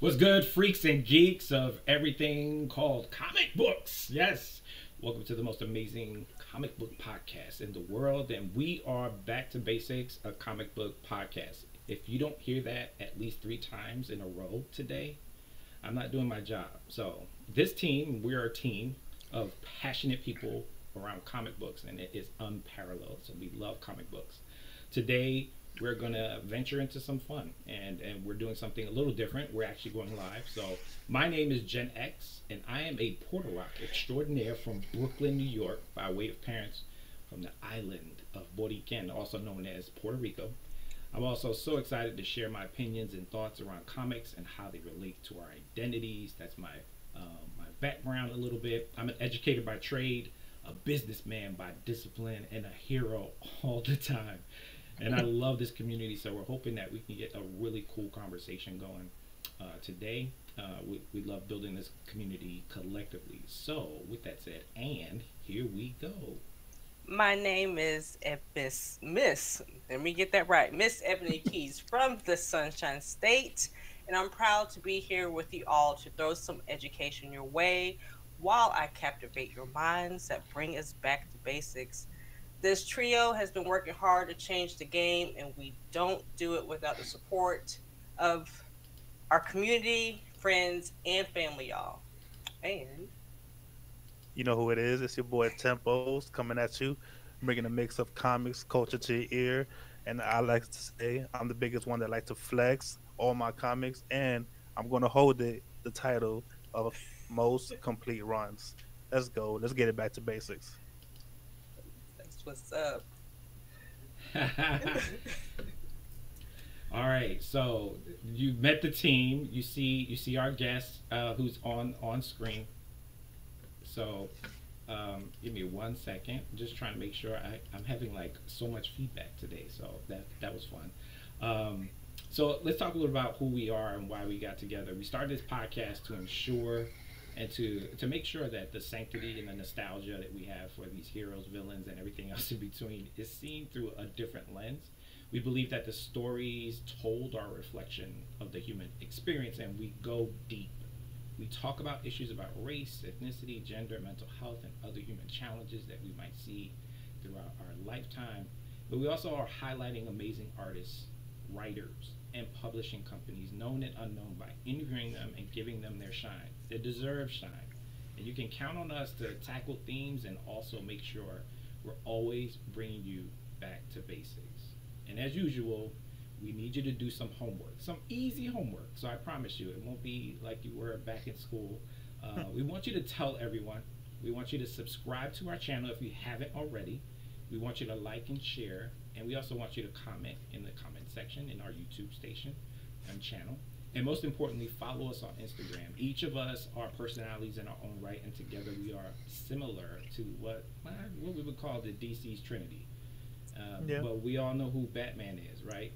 What's good, freaks and geeks of everything called comic books? Yes. Welcome to the most amazing comic book podcast in the world. And we are back to basics, a comic book podcast. If you don't hear that at least 3 times in a row today, I'm not doing my job. So, this team, we're a team of passionate people around comic books, and it is unparalleled. So, we love comic books. Today, we're going to venture into some fun, and we're doing something a little different. We're actually going live. So my name is Gen X, and I am a Puerto Rock extraordinaire from Brooklyn, New York, by way of parents from the island of Boriken, also known as Puerto Rico. I'm also so excited to share my opinions and thoughts around comics and how they relate to our identities. That's my background a little bit. I'm an educator by trade, a businessman by discipline, and a hero all the time. And I love this community, so we're hoping that we can get a really cool conversation going today. We love building this community collectively. So, with that said, and here we go. My name is let me get that right, Miss Ebony Keys from the Sunshine State, and I'm proud to be here with you all to throw some education your way while I captivate your minds that bring us back to basics. This trio has been working hard to change the game, and we don't do it without the support of our community, friends, and family, y'all. And You know who it is. It's your boy Tempos coming at you, bringing a mix of comics culture to your ear. And I like to say I'm the biggest one that like to flex all my comics, and I'm going to hold the title of most complete runs. Let's go. Let's get it back to basics. that's what's up. All right, so you met the team. You see our guest who's on screen. So give me 1 second. I'm just trying to make sure I'm having like so much feedback today. So that was fun. So let's talk a little about who we are and why we got together. We started this podcast to ensure and to make sure that the sanctity and the nostalgia that we have for these heroes, villains, and everything else in between is seen through a different lens. We believe that the stories told are a reflection of the human experience, and we go deep. We talk about issues about race, ethnicity, gender, mental health, and other human challenges that we might see throughout our lifetime. But we also are highlighting amazing artists, writers, and publishing companies, known and unknown, by interviewing them and giving them their shine. They deserve shine. And you can count on us to tackle themes and also make sure we're always bringing you back to basics. And as usual, we need you to do some homework, some easy homework. So I promise you, it won't be like you were back in school. We want you to tell everyone. We want you to subscribe to our channel if you haven't already. We want you to like and share. And we also want you to comment in the comment section in our YouTube station and channel. And most importantly, follow us on Instagram. Each of us are personalities in our own right, and together we are similar to what we would call the DC's Trinity. Yeah. But we all know who Batman is, right?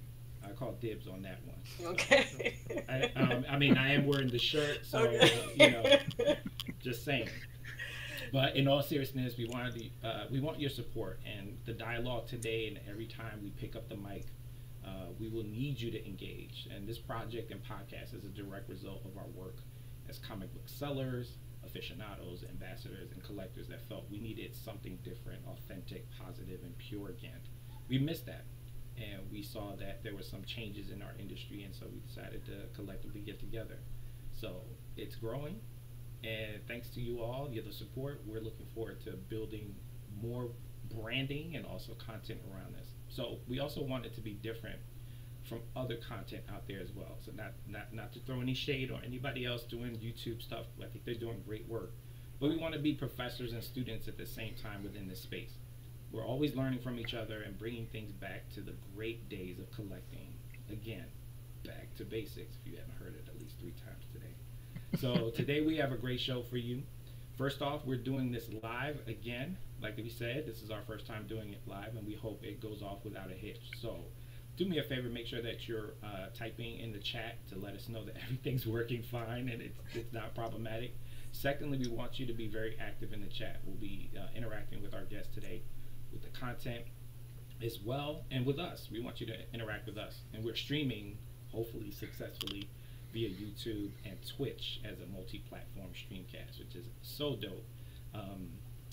I call dibs on that one. Okay. I mean, I am wearing the shirt, so Okay. just saying. But in all seriousness, we want your support and the dialogue today, and every time we pick up the mic, we will need you to engage. And this project and podcast is a direct result of our work as comic book sellers, aficionados, ambassadors, and collectors that felt we needed something different, authentic, positive, and pure again. We missed that, and we saw that there were some changes in our industry, and so we decided to collectively get together. So it's growing, and thanks to you all, the other support, we're looking forward to building more branding and also content around this. So we also want it to be different from other content out there as well. So not to throw any shade on anybody else doing YouTube stuff. I think they're doing great work. But we want to be professors and students at the same time within this space. We're always learning from each other and bringing things back to the great days of collecting. Again, back to basics, if you haven't heard it at least 3 times today. So today we have a great show for you. First off, we're doing this live again. Like we said, this is our first time doing it live, and we hope it goes off without a hitch. So do me a favor, make sure that you're typing in the chat to let us know that everything's working fine and it's not problematic. Secondly, we want you to be very active in the chat. We'll be interacting with our guests today, with the content as well, and with us. We want you to interact with us. And we're streaming, hopefully successfully, via YouTube and Twitch as a multi-platform streamcast, which is so dope.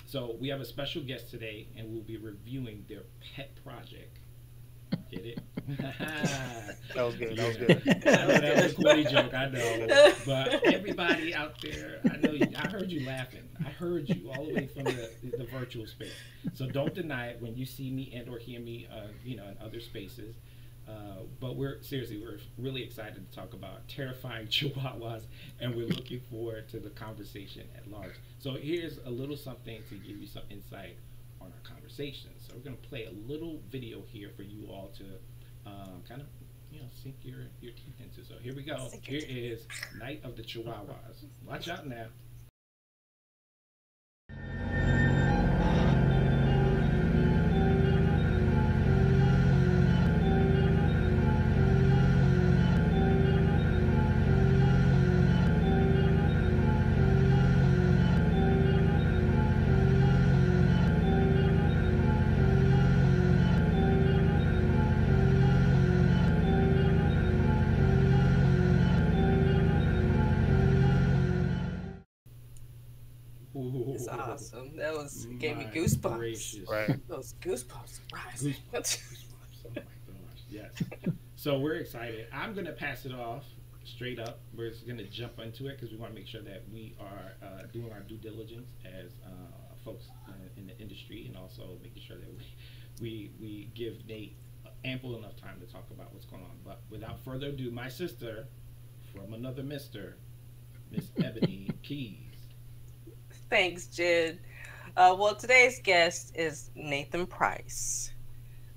So we have a special guest today, and we'll be reviewing their pet project. Get it? That was good. That was Yeah. good. I know that was a corny joke, I know. But everybody out there, I know I heard you laughing. I heard you all the way from the virtual space. So don't deny it when you see me and or hear me, in other spaces. But we're really excited to talk about terrifying Chihuahuas, and we're looking forward to the conversation at large. So here's a little something to give you some insight on our conversation. So we're going to play a little video here for you all to kind of sink your teeth into. So here we go. Here is Night of the Chihuahuas. Watch out now. It's awesome. That was gave me goosebumps. Gracious. Right. Those goosebumps rising. Goosebumps. Oh my gosh. Yes. So we're excited. I'm going to pass it off straight up. We're just going to jump into it because we want to make sure that we are doing our due diligence as folks in the industry, and also making sure that we give Nate ample enough time to talk about what's going on. But without further ado, my sister from another Mister, Miss Ebony Keys. Thanks, Jid. Well, today's guest is Nathan Price.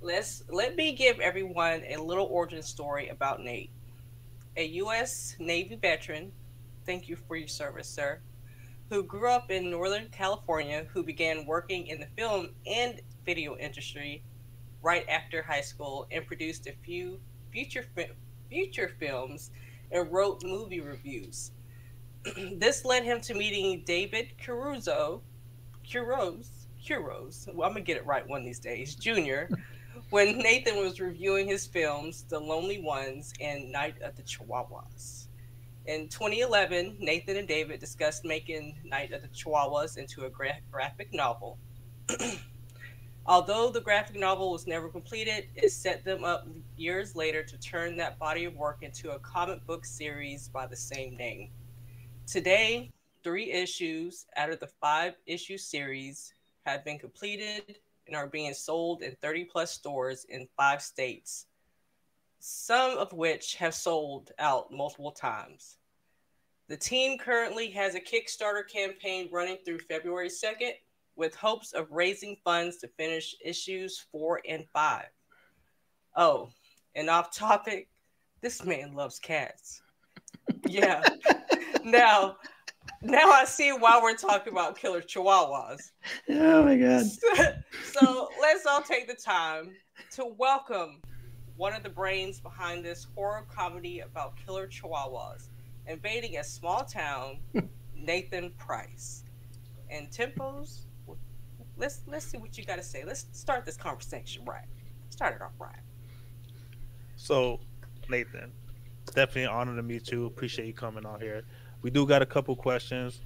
Let me give everyone a little origin story about Nate. A U.S. Navy veteran, thank you for your service, sir, who grew up in Northern California, who began working in the film and video industry right after high school, and produced a few feature films and wrote movie reviews. This led him to meeting David Caruso, well, I'm gonna get it right one of these days, Jr., when Nathan was reviewing his films, The Lonely Ones and Night of the Chihuahuas. In 2011, Nathan and David discussed making Night of the Chihuahuas into a graphic novel. Although the graphic novel was never completed, it set them up years later to turn that body of work into a comic book series by the same name. Today, 3 issues out of the 5-issue series have been completed and are being sold in 30-plus stores in 5 states, some of which have sold out multiple times. The team currently has a Kickstarter campaign running through February 2nd, with hopes of raising funds to finish issues 4 and 5. Oh, and off topic, this man loves cats. Yeah. Now I see why we're talking about killer chihuahuas. Oh my god. So let's all take the time to welcome one of the brains behind this horror comedy about killer chihuahuas invading a small town, Nathan Price. And Tempos, let's see what you got to say. Let's start this conversation right. Start it off right. So, Nathan, it's definitely an honor to meet you. Appreciate you coming on here. We do got a couple questions.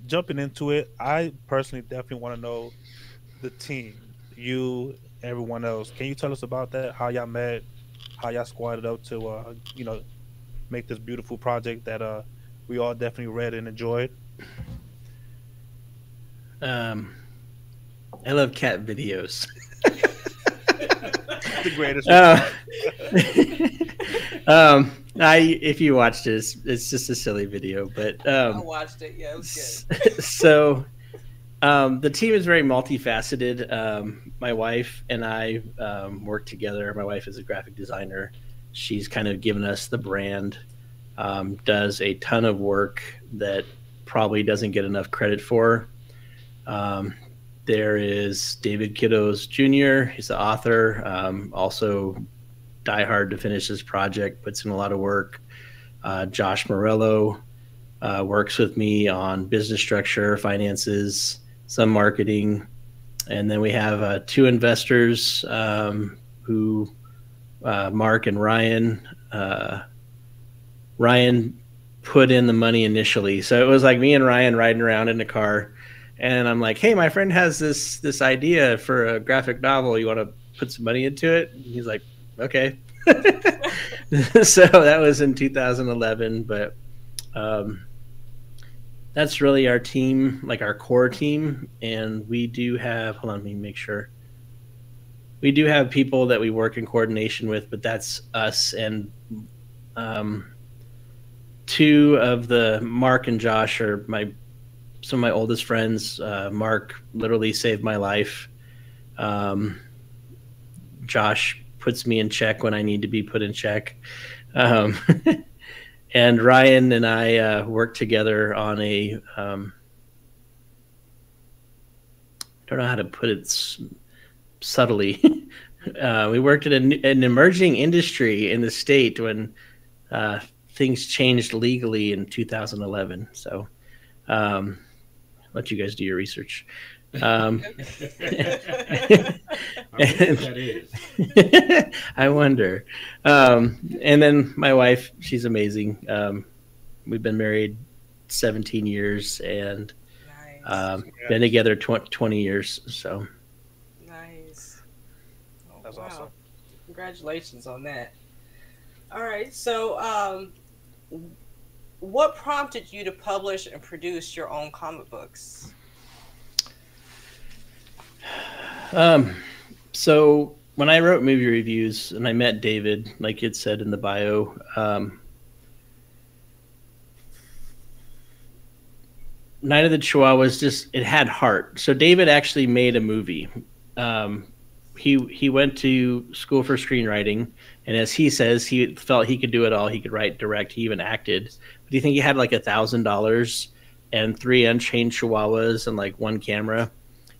Jumping into it, I personally definitely want to know the team, you, everyone else. Can you tell us about that? How y'all met? How y'all squatted up to, make this beautiful project that we all definitely read and enjoyed? I love cat videos. The greatest. If you watched it, it's just a silly video, but I watched it. Yeah, it was good. So the team is very multifaceted. My wife and I work together. My wife is a graphic designer. She's kind of given us the brand, does a ton of work that probably doesn't get enough credit for. There is David Kiddos Jr. He's the author, also diehard to finish this project, puts in a lot of work. Josh Morello works with me on business structure, finances, some marketing. And then we have 2 investors who Mark and Ryan Ryan put in the money initially. So it was like me and Ryan riding around in the car, and I'm like, "Hey, my friend has this idea for a graphic novel. You want to put some money into it?" And he's like, "Okay." So that was in 2011, but that's really our team, like our core team. And we do have, hold on, let me make sure. We do have people that we work in coordination with, but that's us and two of the Mark and Josh are some of my oldest friends. Mark literally saved my life. Josh puts me in check when I need to be put in check. And Ryan and I worked together on a, I don't know how to put it subtly. We worked in an emerging industry in the state when things changed legally in 2011. So let you guys do your research. I wonder. And then my wife, she's amazing. We've been married 17 years and been together 20 years. So nice. Oh, That's wow. awesome. Congratulations on that. All right. So, what prompted you to publish and produce your own comic books? So when I wrote movie reviews and I met David, like it said in the bio, Night of the Chihuahuas it had heart. So David actually made a movie. He went to school for screenwriting, and as he says, he felt he could do it all. He could write, direct, he even acted. But do you think he had like $1,000 and 3 unchained Chihuahuas and like 1 camera?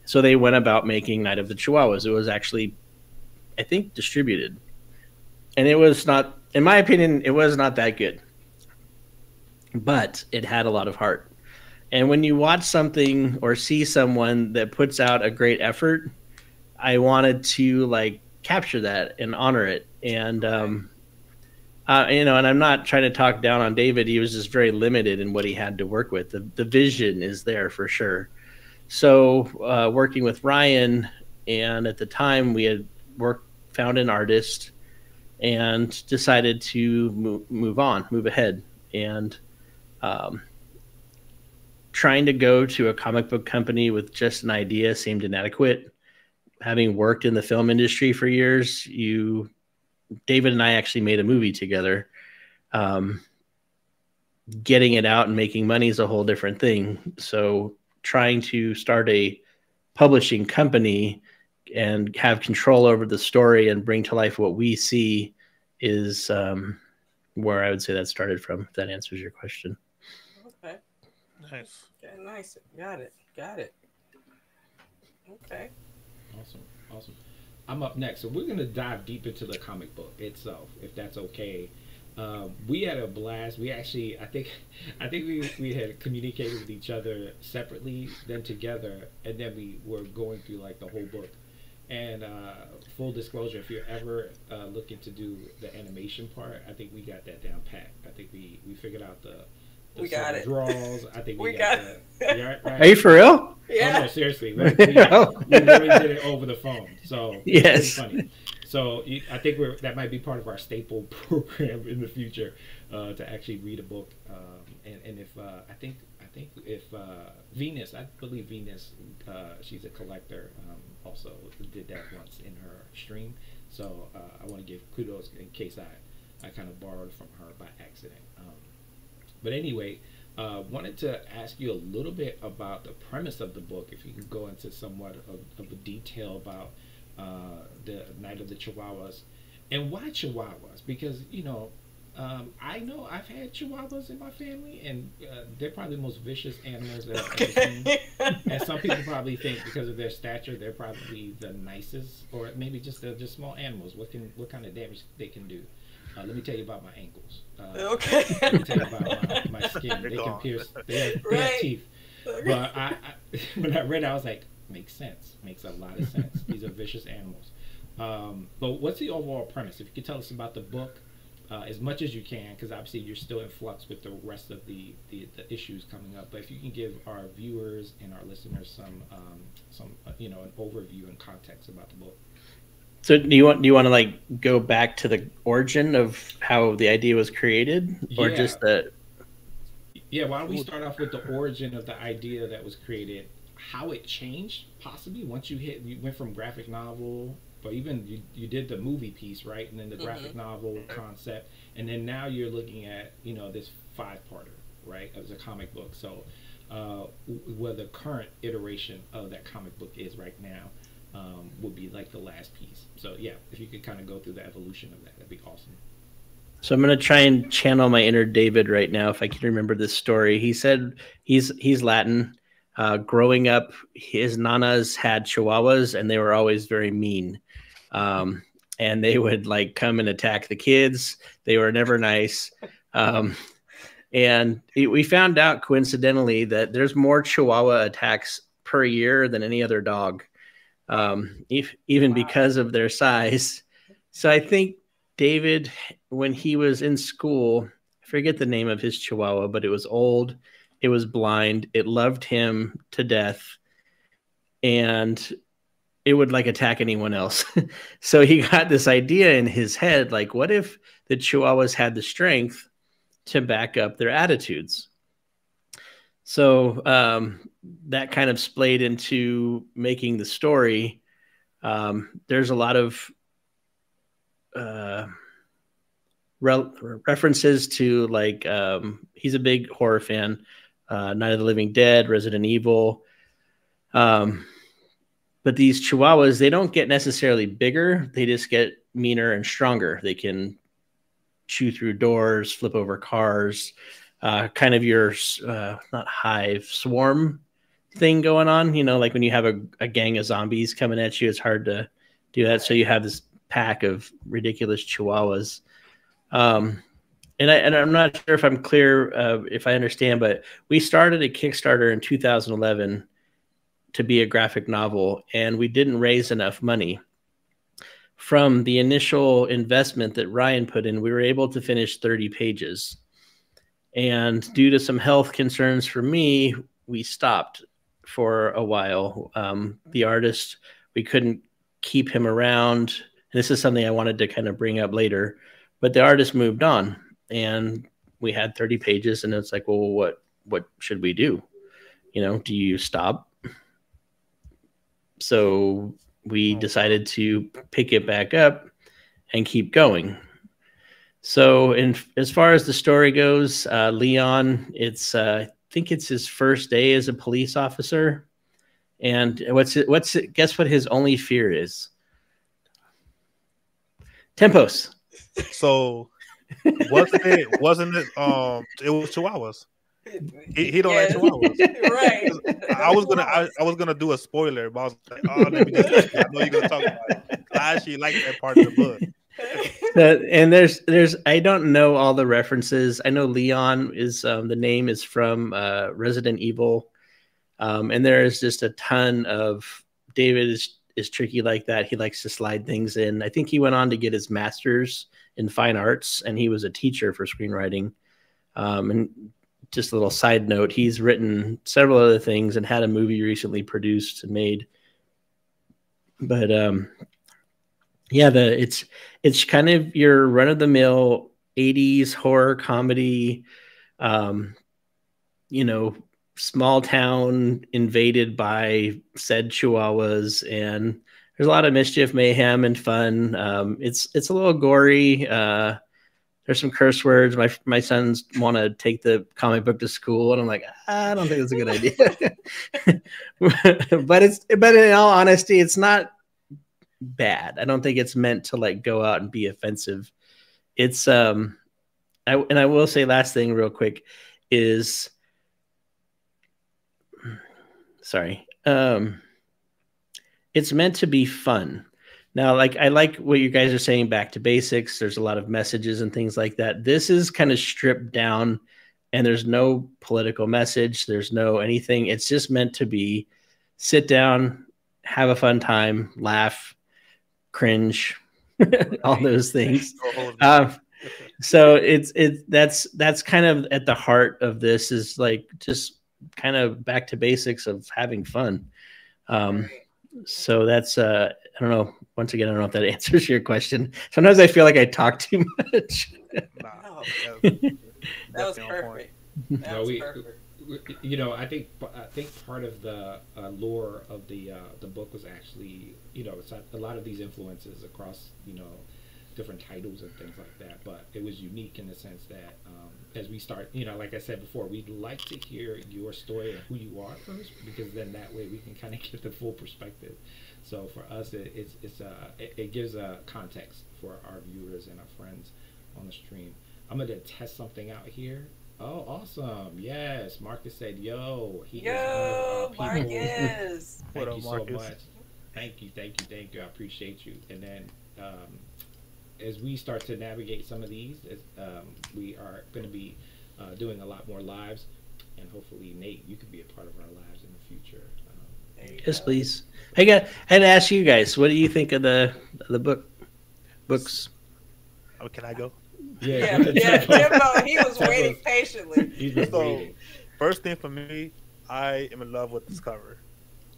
So they went about making Night of the Chihuahuas. It was actually, I think, distributed. And it was not, in my opinion, it was not that good. But it had a lot of heart. And when you watch something or see someone that puts out a great effort, I wanted to like capture that and honor it. And, and I'm not trying to talk down on David. He was just very limited in what he had to work with. The vision is there for sure. So working with Ryan, and at the time we had found an artist and decided to move ahead. And trying to go to a comic book company with just an idea seemed inadequate. Having worked in the film industry for years, David and I actually made a movie together. Getting it out and making money is a whole different thing. So trying to start a publishing company and have control over the story and bring to life what we see is where I would say that started from, if that answers your question. Okay. Nice. Okay, nice. Got it. Okay. Awesome. I'm up next, so we're gonna dive deep into the comic book itself, if that's okay. We had a blast. We actually, I think we had communicated with each other separately, then together, and then we were going through like the whole book. And full disclosure, if you're ever looking to do the animation part, I think we got that down pat. I think we figured out the we got it. Draws. I think we got it. Yeah, right. Are you for real? Yeah. Oh, no, seriously. We really did it over the phone. So yes. It's funny. So I think that might be part of our staple program in the future, to actually read a book. And if I think if Venus, I believe Venus, she's a collector, also did that once in her stream. So I want to give kudos in case I kind of borrowed from her by accident. But anyway, wanted to ask you a little bit about the premise of the book, if you could go into somewhat of a detail about the Night of the Chihuahuas. And why Chihuahuas? Because, I know I've had Chihuahuas in my family, and they're probably the most vicious animals that I've ever seen. And some people probably think because of their stature, they're probably the nicest, or maybe they're just small animals. What kind of damage they can do? Let me tell you about my ankles. Okay. Let me tell you about my skin. They can pierce. They have teeth. But I when I read it, I was like, makes sense. Makes a lot of sense. These are vicious animals. But what's the overall premise? If you could tell us about the book, as much as you can, because obviously you're still in flux with the rest of the issues coming up. But if you can give our viewers and our listeners some an overview and context about the book. So do you want to like go back to the origin of how the idea was created, or just the? Yeah, why don't we start off with the origin of the idea that was created, how it changed possibly once you went from graphic novel, but even you did the movie piece, right, and then the graphic novel concept, and then now you're looking at this 5-parter, right, as a comic book. So where the current iteration of that comic book is right now would be like the last piece. So yeah, if you could kind of go through the evolution of that, that'd be awesome. So I'm going to try and channel my inner David right now, if I can remember this story. He said he's Latin. Growing up, his nanas had Chihuahuas, and they were always very mean. And they would like come and attack the kids. They were never nice. And we found out coincidentally that there's more Chihuahua attacks per year than any other dog, even because of their size. So I think David, when he was in school, I forget the name of his Chihuahua, but it was old, it was blind, it loved him to death, and it would like attack anyone else. So he got this idea in his head, like, what if the Chihuahuas had the strength to back up their attitudes? So that kind of splayed into making the story. There's a lot of references to like he's a big horror fan, Night of the Living Dead, Resident Evil, but these Chihuahuas, they don't get necessarily bigger, they just get meaner and stronger. They can chew through doors, flip over cars, kind of your not hive, swarm thing going on, like when you have a gang of zombies coming at you, it's hard to do that. So you have this pack of ridiculous Chihuahuas. And I'm not sure if I'm clear, if I understand, but we started a Kickstarter in 2011 to be a graphic novel, and we didn't raise enough money. From the initial investment that Ryan put in, we were able to finish 30 pages. And due to some health concerns for me, we stopped for a while. The artist, we couldn't keep him around. And this is something I wanted to kind of bring up later, but the artist moved on, and we had 30 pages, and it's like, well, what should we do? Do you stop? So we decided to pick it back up and keep going. So as far as the story goes, Leon, I think it's his first day as a police officer. And guess what his only fear is? Tempos. So wasn't it it was Chihuahuas. He don't like Chihuahuas. Right. I was gonna do a spoiler, but I was like, oh, let me just, I know you're gonna talk about it. I actually like that part of the book. And there's I don't know all the references. I know Leon is the name is from Resident Evil, and there is just a ton of David is tricky like that. He likes to slide things in. I think he went on to get his master's in fine arts, and he was a teacher for screenwriting. And just a little side note, he's written several other things and had a movie recently produced and made. But yeah, it's kind of your run-of-the-mill 80s horror comedy, small town invaded by said Chihuahuas, and there's a lot of mischief, mayhem, and fun. It's a little gory. There's some curse words. My sons want to take the comic book to school, and I'm like, I don't think it's a good idea. but in all honesty, it's not bad. I don't think it's meant to like go out and be offensive. It's I will say last thing real quick is sorry. It's meant to be fun. Now, like I like what you guys are saying, back to basics. There's a lot of messages and things like that. This is kind of stripped down, and there's no political message. There's no anything. It's just meant to be sit down, have a fun time, laugh, cringe, all those things. So that's kind of at the heart of this, is like just kind of back to basics of having fun. So that's I don't know. Once again, I don't know if that answers your question. Sometimes I feel like I talk too much. No. That That was perfect. That was perfect. You know, I think part of the lore of the book was actually, you know, it's a lot of these influences across, you know, different titles and things like that, but it was unique in the sense that as we start, you know, like I said before, we'd like to hear your story and who you are first, because then that way we can kind of get the full perspective. So for us, it gives a context for our viewers and our friends on the stream. I'm gonna test something out here. Oh, awesome! Yes, Marcus said, "Yo, he Yo, is one of our people." Marcus. Thank What you up, so Marcus? much. Thank you. I appreciate you. And then as we start to navigate some of these, we are going to be doing a lot more lives, and hopefully, Nate, you could be a part of our lives in the future. Yes, please. I had to ask you guys, what do you think of the books? Oh, can I go? Yeah, Timbo, he was waiting patiently. He's been waiting. First thing for me, I am in love with this cover.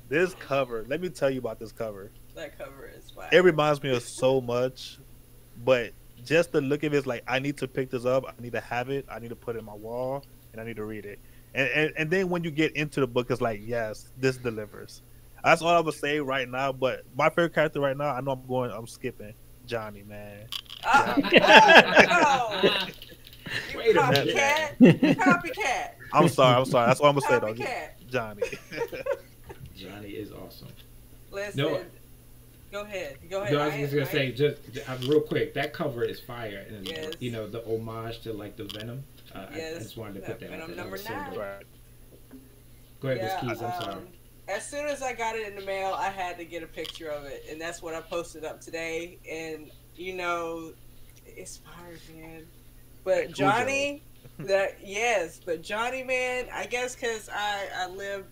This cover, let me tell you about this cover. That cover is fire. It reminds me of so much, but just the look of it is like, I need to pick this up. I need to have it. I need to put it in my wall, and I need to read it. And then when you get into the book, it's like, yes, this delivers. That's all I would say right now. But my favorite character right now, I know I'm skipping Johnny, man. Oh. Wait a minute. Copycat. I'm sorry. That's all I'm gonna say though. Copycat. Johnny. Johnny is awesome. Listen. No. Go ahead. No, I was just gonna say, just real quick, that cover is fire, and Yes. you know, the homage to like the Venom. Yes. I just wanted to put that. Venom out there. number That was so 9. dope. Right. Go ahead, Miss Keys. I'm sorry. As soon as I got it in the mail, I had to get a picture of it, and that's what I posted up today. And you know, it's fire, man. But Johnny, but Johnny, man, I guess because I live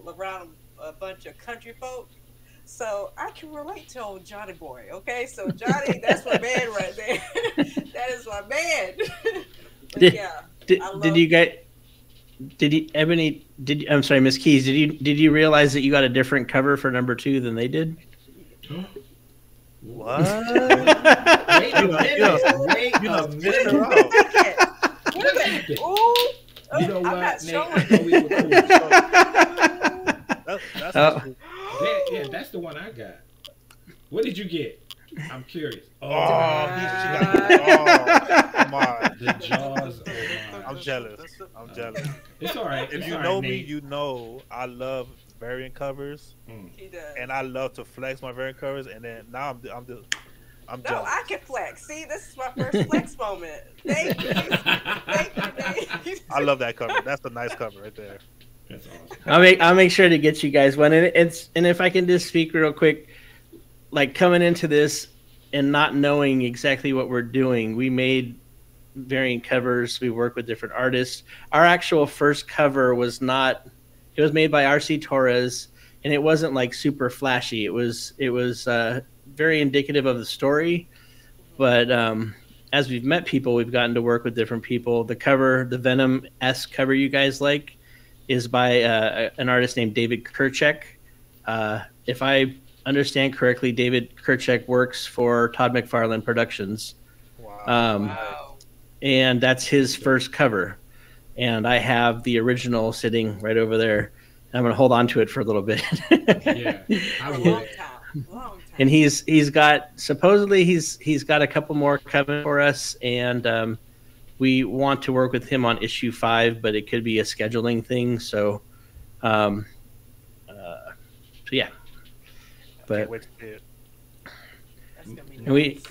around a bunch of country folk, so I can relate to old Johnny boy. Okay, so Johnny, that's my man right there. That is my man. I'm sorry, Miss Keys, did you realize that you got a different cover for number 2 than they did? What? Wait a minute. You know I'm what, not Nate? showing I thought we were cool. Yeah, that's the one I got. What did you get? I'm curious. Come on. The Jaws. I'm jealous. It's all right. If you know me, you know I love variant covers, He does. and I love to flex my variant covers. And then now I'm jealous. No, I can flex. See, this is my first flex moment. Thank you. I love that cover. That's a nice cover right there. That's awesome. I'll make sure to get you guys one. And if I can just speak real quick, like coming into this and not knowing exactly what we're doing, we made variant covers. We work with different artists. Our actual first cover was made by RC Torres, and it wasn't like super flashy. It was very indicative of the story. But as we've met people, we've gotten to work with different people. The cover, the Venom-esque cover you guys like, is by an artist named David Kerchek. If I understand correctly, David Kerchek works for Todd McFarlane Productions. Wow. And that's his first cover. And I have the original sitting right over there. I'm going to hold on to it for a little bit. Yeah, I A would. long time. And he's got a couple more coming for us, and we want to work with him on issue 5, but it could be a scheduling thing. So yeah. But Can't wait to see it. That's gonna be and we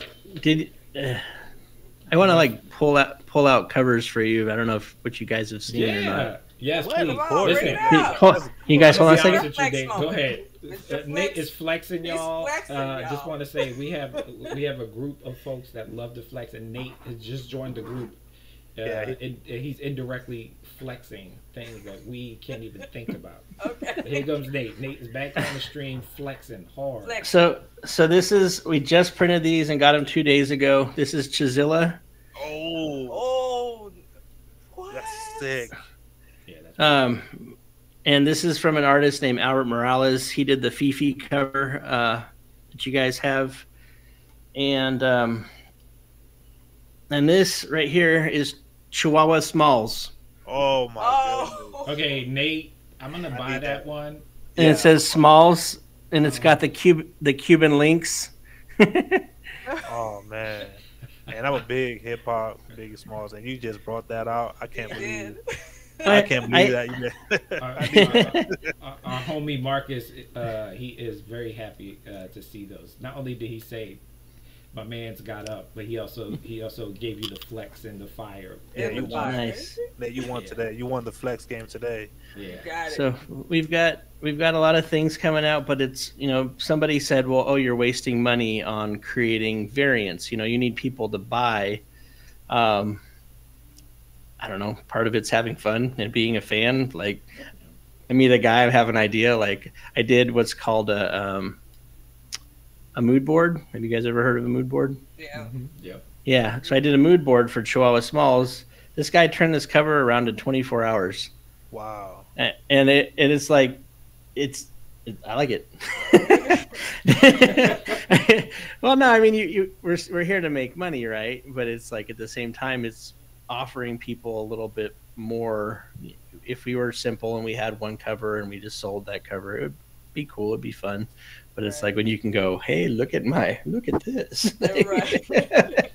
did. I want to like pull out covers for you. I don't know what you guys have seen or Yeah. not. Yes, What? please. Come on, Listen, bring it out. You guys hold on a I'll be second. honest with you, Nate. Go ahead. Mr. Nate Flex. is flexing, y'all. flexing, y'all. Just want to say we have a group of folks that love to flex, and Nate has just joined the group. He's indirectly flexing things that we can't even think about. Okay. Here comes Nate. Nate is back on the stream flexing hard. Flex. So we just printed these and got them 2 days ago. This is Chizilla. Oh, sick. Yeah, that's And this is from an artist named Albert Morales. He did the Fifi cover that you guys have, and this right here is Chihuahua Smalls, Oh my goodness. okay, Nate. I'm gonna I buy need that that. one. and it says Smalls, and it's got the Cuban links. Oh man. And I'm a big hip hop, Biggie Smalls, and you just brought that out. I can't You believe. did. I can't believe that. You Our homie Marcus, he is very happy to see those. Not only did he say, "My man's got up," but he also gave you the flex and the fire. Yeah, you won. Nice. That you won today. You won the flex game today. Yeah. Got it. So we've got a lot of things coming out, but it's, somebody said, well, oh, you're wasting money on creating variants. You need people to buy. I don't know. Part of it's having fun and being a fan. Like, I meet a guy, I have an idea. Like, I did what's called a mood board. Have you guys ever heard of a mood board? Yeah. Mm-hmm. Yep. Yeah. So I did a mood board for Chihuahua Smalls. This guy turned this cover around in 24 hours. Wow. And it's like, I like it. Well, no, I mean, we're here to make money, right? But it's like, at the same time, it's offering people a little bit more. If we were simple and we had one cover and we just sold that cover, it would be cool. It'd be fun. But it's like when you can go, hey, look at this. Right.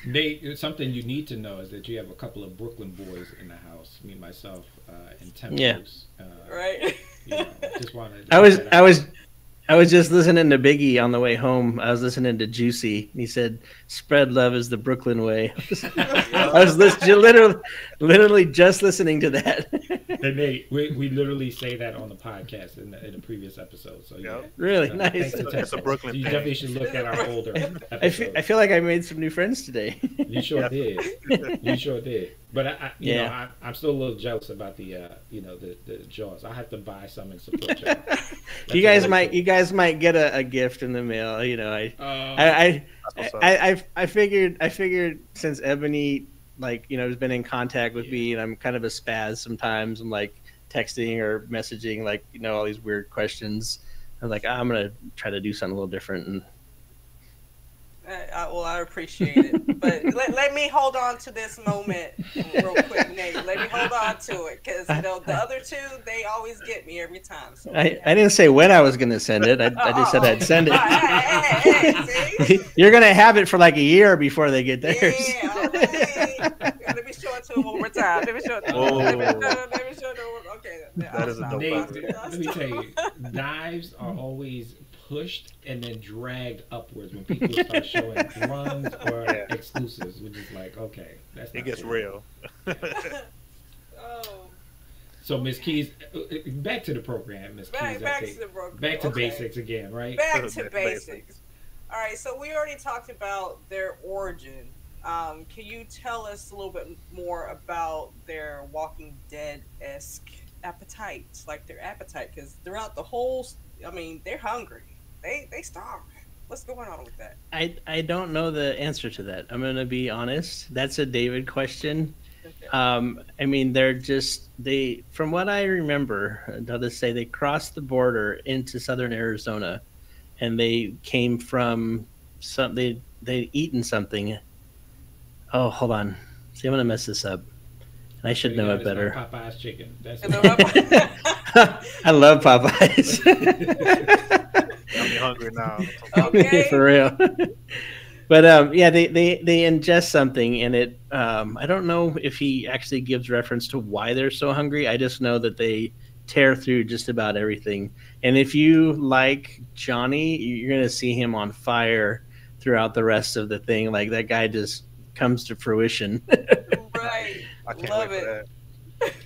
Nate, something you need to know is that you have a couple of Brooklyn boys in the house. Me, myself, and Tempos. Yeah. Right. Just wanted. I was just listening to Biggie on the way home. I was listening to Juicy, and he said, "Spread love is the Brooklyn way." I was literally just listening to that. And Nate, we literally say that on the podcast in the previous episode. So yeah, Really thanks nice. to It's a Tempos. Brooklyn You thing. definitely should look at our older I episodes. feel like I made some new friends today. You sure did. You sure did. But I'm still a little jealous about the jaws. I have to buy some and support y'all. You guys might get a gift in the mail. I figured since Ebony has been in contact with me, and I'm kind of a spaz sometimes. I'm like texting or messaging all these weird questions. I'm like, I'm gonna try to do something a little different. And I appreciate it, but let me hold on to this moment real quick, Nate. Let me hold on to it, because the other two, they always get me every time. So I didn't say when I was gonna send it. I just said I'd send it. Hey, You're gonna have it for like a year before they get theirs. yeah, let me show it to them one more time. Let me show it to them. Let me show it to them. Okay, That is a dope Nate, idea. let me tell you, knives are always pushed and then dragged upwards when people start showing runs or exclusives, which is like, okay, that's not It gets cool. real. Oh, So Miss Keys, back to the program, Miss Keys. back to the program. Back to Okay. basics again, right? Back Back to to basics. basics. All right, so we already talked about their origin. Can you tell us a little bit more about their Walking Dead-esque appetite, like their appetite? Because throughout the whole, they're hungry. They starve. What's going on with that? I don't know the answer to that. I'm gonna be honest. That's a David question. Okay. They're from what I remember, others say they crossed the border into southern Arizona, and they came from they'd eaten something. Oh, hold on. See, I'm gonna mess this up. And I should know it better. Popeye's chicken. That's I love Popeyes. I'm hungry now. Okay. For real. But they ingest something, and it. I don't know if he actually gives reference to why they're so hungry. I just know that they tear through just about everything. And if you like Johnny, you're gonna see him on fire throughout the rest of the thing. Like, that guy just comes to fruition. Right. I can't Love wait for it.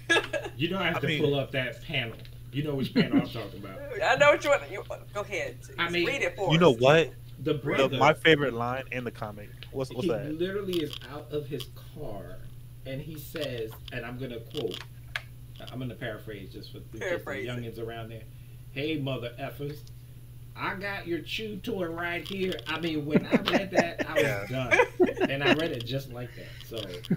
that. You don't have to pull up that panel. You know which panel I'm talking about. I know what you want. Go ahead. Read it for us. You know what? The brother. My favorite line in the comic. What's he that? literally is out of his car, and he says, and I'm gonna quote. I'm gonna paraphrase just for the Paraphrase it. youngins around there. Hey, mother effers, I got your chew toy right here. I mean, when I read that, I was done, and I read it just like that. So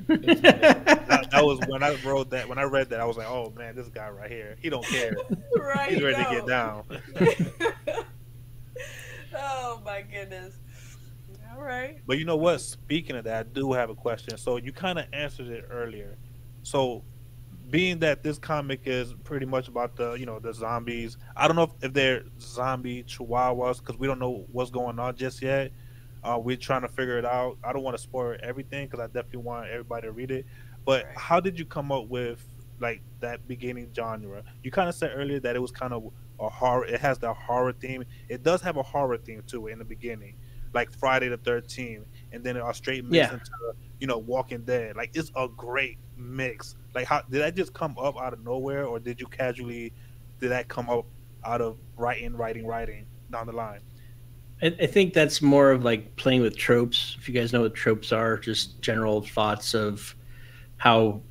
it's that was when I wrote that. When I read that, I was like, "Oh man, this guy right here, he don't care. Right. He's ready to get down." Oh my goodness. All right. But you know what? Speaking of that, I do have a question. So you kind of answered it earlier. So, being that this comic is pretty much about the zombies. I don't know if they're zombie Chihuahuas because we don't know what's going on just yet. We're trying to figure it out. I don't want to spoil everything because I definitely want everybody to read it. But Right. how did you come up with like that beginning genre? You kind of said earlier that it was kind of a horror. It has the horror theme. It does have a horror theme to it in the beginning, like Friday the 13th, and then a straight mix Yeah. into Walking Dead. Like it's a great mix. Like how did that just come up out of nowhere, or did that come up out of writing down the line? I think that's more of like playing with tropes. If you guys know what tropes are, just general thoughts of how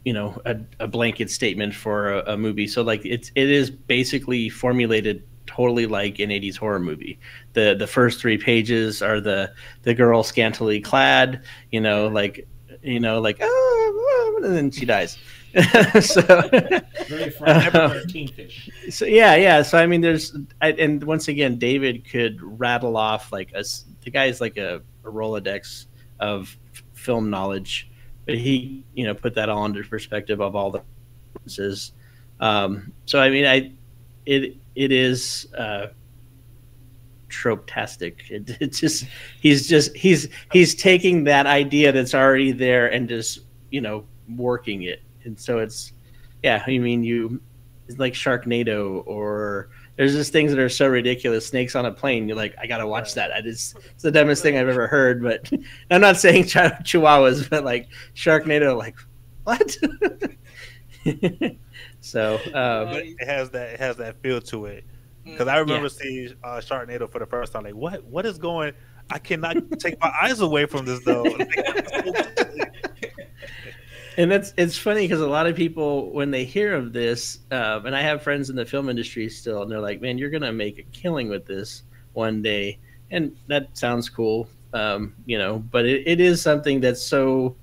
a blanket statement for a movie. So like it is basically formulated totally like an 80s horror movie. The first 3 pages are the girl scantily clad, like oh, and then she dies. So very Friday the 13th-ish. so yeah. So I mean, and once again, David could rattle off the guy's like a Rolodex of film knowledge, but he put that all into perspective of all the references. So I mean, it is trope-tastic. It's just he's taking that idea that's already there and just working it. And so it's it's like Sharknado, or there's just things that are so ridiculous. Snakes on a plane. You're like, I gotta watch that. It's the dumbest thing I've ever heard. But I'm not saying Chihuahuas, but like Sharknado, like what? So But it has that feel to it. Because I remember seeing Sharknado for the first time. Like, what is going? I cannot take my eyes away from this though. And it's funny because a lot of people, when they hear of this, and I have friends in the film industry still, and they're like, "Man, you're gonna make a killing with this one day," and that sounds cool, But it is something that's so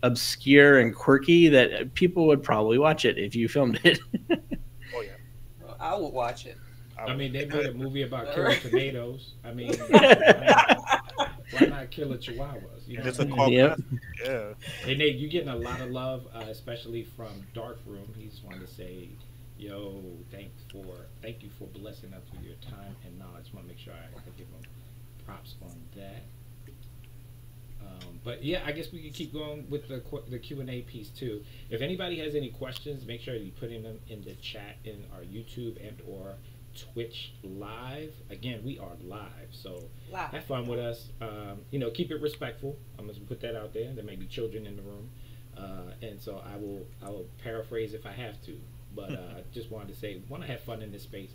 obscure and quirky that people would probably watch it if you filmed it. Oh yeah, I would watch it. I mean, they made a movie about killing tomatoes. I mean, why not kill a Chihuahuas? and it's a call. Yep. Yeah. And Nate, you're getting a lot of love, especially from Dark Room. He just wanted to say, "Yo, thank you for blessing us with your time and knowledge." I want to make sure I give him props on that. But yeah, I guess we can keep going with the Q&A piece too. If anybody has any questions, make sure you put them in the chat in our YouTube and or Twitch live. Again, we are live, so have fun with us. Keep it respectful. I'm gonna put that out there. There may be children in the room, and so I will paraphrase if I have to. But just wanted to say, want to have fun in this space.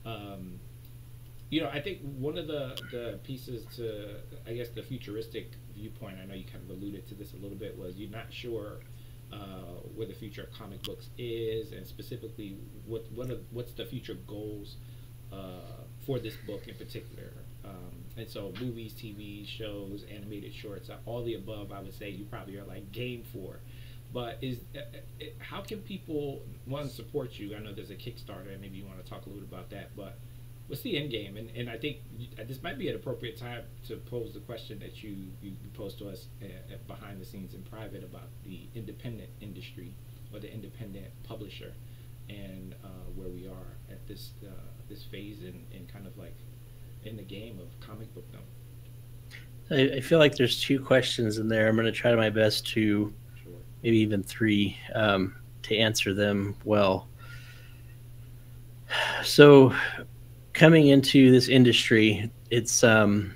I think one of the pieces to, I guess, the futuristic viewpoint, I know you kind of alluded to this a little bit, was you're not sure where the future of comic books is, and specifically what's the future goals for this book in particular. And so movies, TV shows, animated shorts, all the above, I would say you probably are like game for. But how can people, one, support you? I know there's a Kickstarter, and maybe you want to talk a little bit about that, but what's the end game? And I think this might be an appropriate time to pose the question that you posed to us behind the scenes in private about the independent industry or the independent publisher, and where we are at this phase in kind of like in the game of comic bookdom. I feel like there's 2 questions in there. I'm going to try my best to, maybe even 3, to answer them well. So, coming into this industry, it's been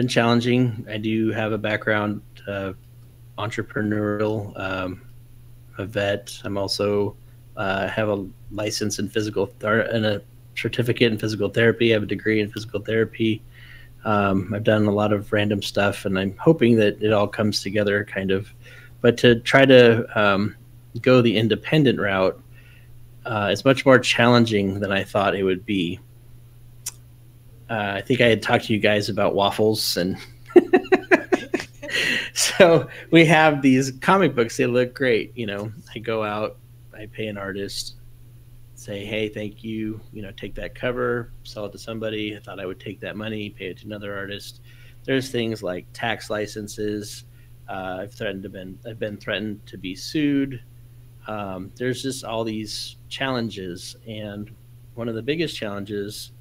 challenging. I do have a background entrepreneurial, a vet. I'm also have a license in and a certificate in physical therapy. I have a degree in physical therapy. I've done a lot of random stuff, and I'm hoping that it all comes together kind of. But to try to go the independent route, it's much more challenging than I thought it would be. I think I had talked to you guys about waffles, and so we have these comic books. They look great. I go out, I pay an artist, say, hey, thank you. Take that cover, sell it to somebody. I thought I would take that money, pay it to another artist. There's things like tax licenses. I've been threatened to be sued. There's just all these challenges, and one of the biggest challenges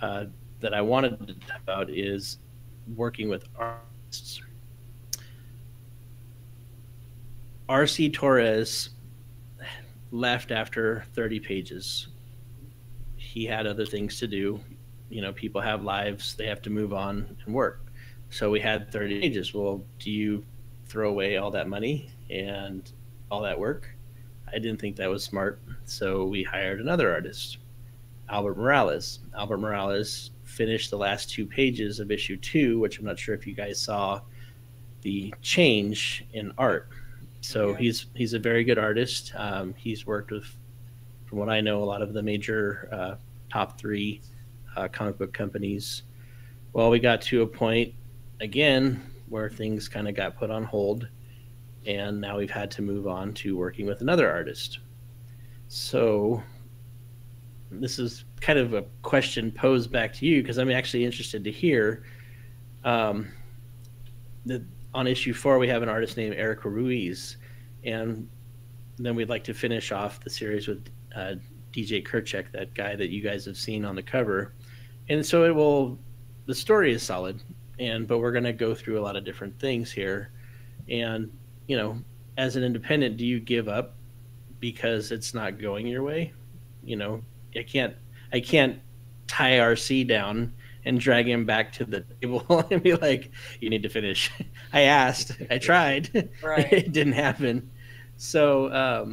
that I wanted to talk about is working with artists. RC Torres left after 30 pages. He had other things to do. People have lives, they have to move on and work. So we had 30 pages. Well, do you throw away all that money and all that work? I didn't think that was smart. So we hired another artist, Albert Morales. Albert Morales finished the last 2 pages of issue 2, which I'm not sure if you guys saw the change in art. So he's a very good artist. He's worked with, from what I know, a lot of the major top 3 comic book companies. Well, we got to a point again where things kind of got put on hold, and now we've had to move on to working with another artist. So this is kind of a question posed back to you, because I'm actually interested to hear that on issue 4 we have an artist named Erica Ruiz, and then we'd like to finish off the series with DJ Kerchak, that guy that you guys have seen on the cover. And so the story is solid, but we're going to go through a lot of different things here. And as an independent, do you give up because it's not going your way? I can't tie RC down and drag him back to the table and be like, you need to finish. I asked, I tried, Right. It didn't happen. So, are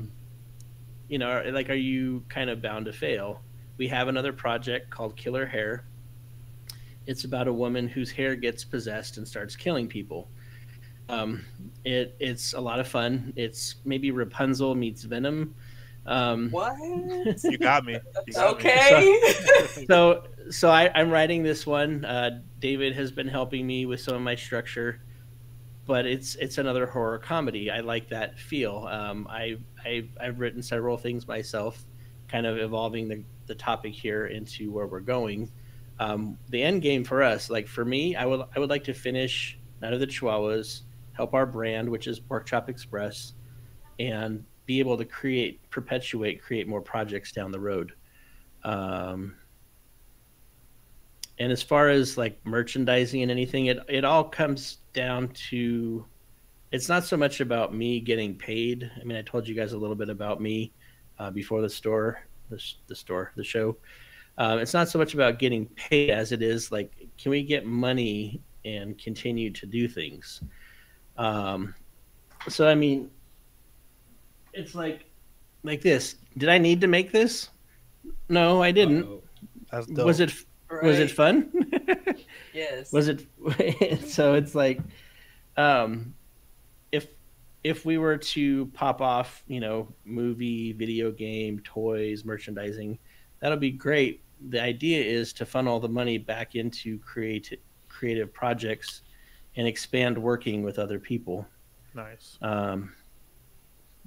you kind of bound to fail? We have another project called Killer Hair. It's about a woman whose hair gets possessed and starts killing people. It's a lot of fun. It's maybe Rapunzel meets Venom. What? You got me. Okay. So I'm writing this one. David has been helping me with some of my structure, but it's another horror comedy. I like that feel. I've written several things myself, kind of evolving the topic here into where we're going. The end game for us, like for me, I would like to finish Night of the Chihuahuas, help our brand, which is Porkchop Express, and be able to create more projects down the road. And as far as like merchandising and anything, it all comes down to, it's not so much about me getting paid. I mean, I told you guys a little bit about me before the show. It's not so much about getting paid as it is like, can we get money and continue to do things? So, I mean, it's like this. Did I need to make this? No, I didn't. That's dope. Was it fun? Yes. Was it? So it's like, if we were to pop off, movie, video game, toys, merchandising, that'll be great. The idea is to funnel all the money back into creative projects and expand working with other people. Nice.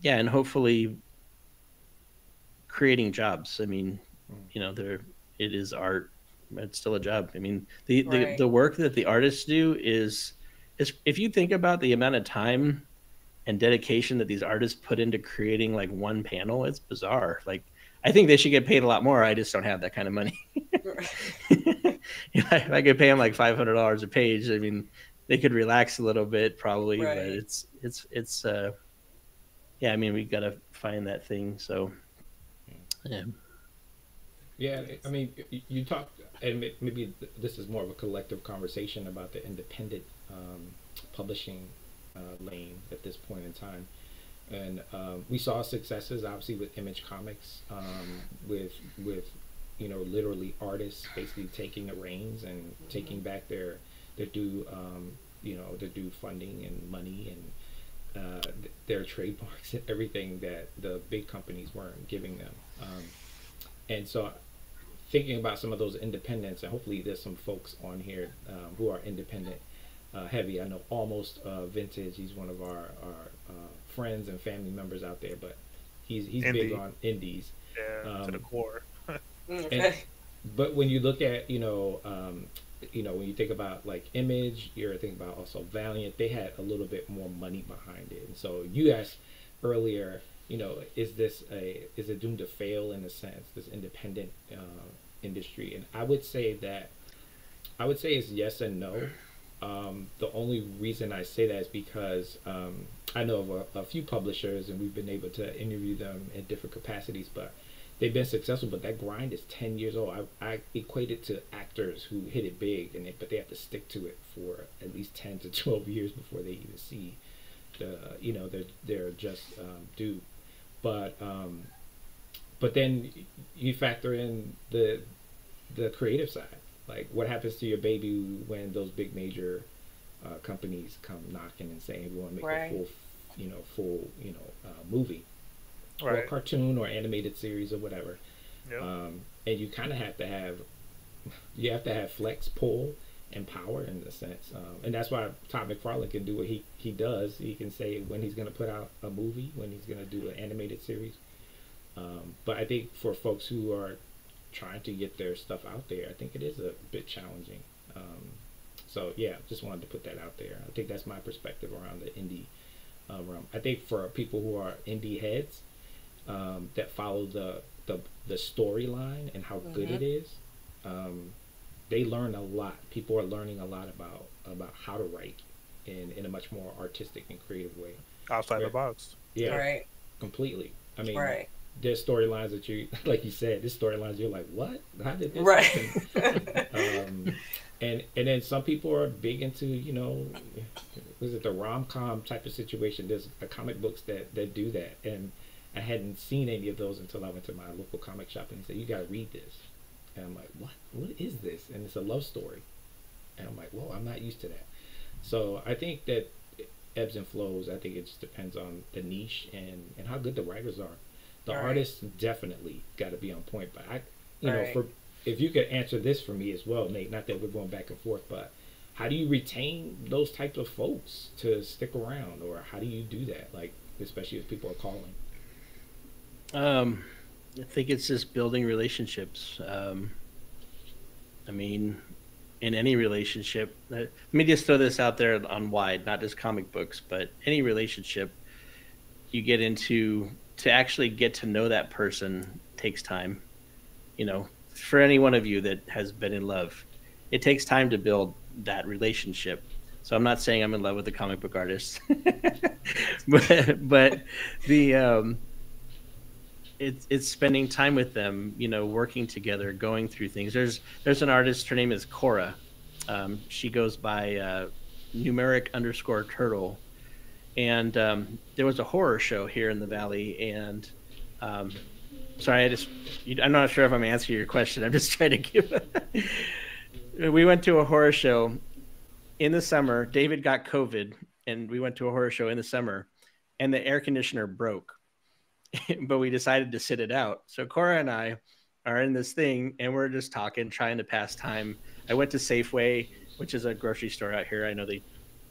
Yeah, and hopefully creating jobs. I mean, it is art. It's still a job. I mean, the work that the artists do is if you think about the amount of time and dedication that these artists put into creating like one panel, it's bizarre. Like, I think they should get paid a lot more. I just don't have that kind of money. If I could pay them like $500 a page, I mean, they could relax a little bit probably, Right. but it's yeah, I mean, we got to find that thing. So, yeah. Yeah, I mean, you talked, and maybe this is more of a collective conversation about the independent publishing lane at this point in time. And we saw successes, obviously, with Image Comics, with literally artists basically taking the reins and taking back their due, their due funding and money and their trademarks and everything that the big companies weren't giving them. And so thinking about some of those independents, and hopefully there's some folks on here who are independent heavy. I know Almost Vintage. He's one of our friends and family members out there, but he's big on indies. Yeah, to the core. And, but when you look at when you think about like Image, you're thinking about also Valiant. They had a little bit more money behind it, and so you asked earlier, is it doomed to fail in a sense, this independent industry? And I would say it's yes and no. The only reason I say that is because I know of a few publishers, and we've been able to interview them in different capacities, but they've been successful. But that grind is 10 years old. I equate it to actors who hit it big, but they have to stick to it for at least 10 to 12 years before they even see they're just due. But then you factor in the creative side. Like, what happens to your baby when those big major companies come knocking and saying we want to make a full movie, or a cartoon or animated series or whatever. Yep. And you kind of have to have flex, pull, and power in a sense. And that's why Todd McFarlane can do what he does. He can say when he's going to put out a movie, when he's going to do an animated series. But I think for folks who are trying to get their stuff out there, I think it is a bit challenging. So yeah, just wanted to put that out there. I think that's my perspective around the indie realm. I think for people who are indie heads that follow the storyline and how good it is, they learn a lot. People are learning a lot about how to write in a much more artistic and creative way. Outside the box. Yeah, right. Completely. I mean, right. There's storylines that you, like you said, there's storylines you're like, what? How did this happen? And then some people are big into, was it the rom-com type of situation? There's comic books that do that. And I hadn't seen any of those until I went to my local comic shop and he said, you got to read this. And I'm like, what? What is this? And it's a love story. And I'm like, whoa, I'm not used to that. So I think that it ebbs and flows. I think it just depends on the niche and how good the writers are. The artists definitely got to be on point. But if you could answer this for me as well, Nate, not that we're going back and forth, but how do you retain those types of folks to stick around, or how do you do that? Like, especially if people are calling. I think it's just building relationships. I mean, in any relationship, let me just throw this out there on wide, not just comic books, but any relationship you get into, to actually get to know that person takes time. For any one of you that has been in love, it takes time to build that relationship. So I'm not saying I'm in love with the comic book artist, but the it's spending time with them, working together, going through things. There's an artist, her name is Cora. She goes by numeric_turtle. And there was a horror show here in the Valley, and sorry, I'm not sure if I'm answering your question. I'm just trying to give. We went to a horror show in the summer. David got COVID, and we went to a horror show in the summer, and the air conditioner broke, but we decided to sit it out. So Cora and I are in this thing, and we're just talking, trying to pass time. I went to Safeway, which is a grocery store out here. I know they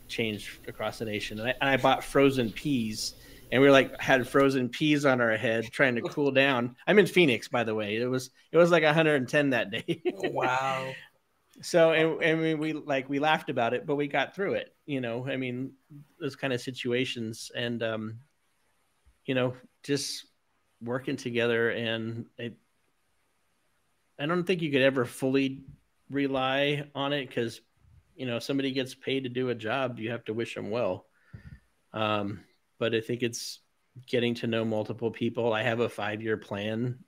changed across the nation, and I bought frozen peas, and we had frozen peas on our head trying to cool down. I'm in Phoenix, by the way. It was like 110 that day. Wow. So and we laughed about it, but we got through it. I mean, those kind of situations, and just working together. And I don't think you could ever fully rely on it, because if somebody gets paid to do a job, you have to wish them well. But I think it's getting to know multiple people. I have a 5-year plan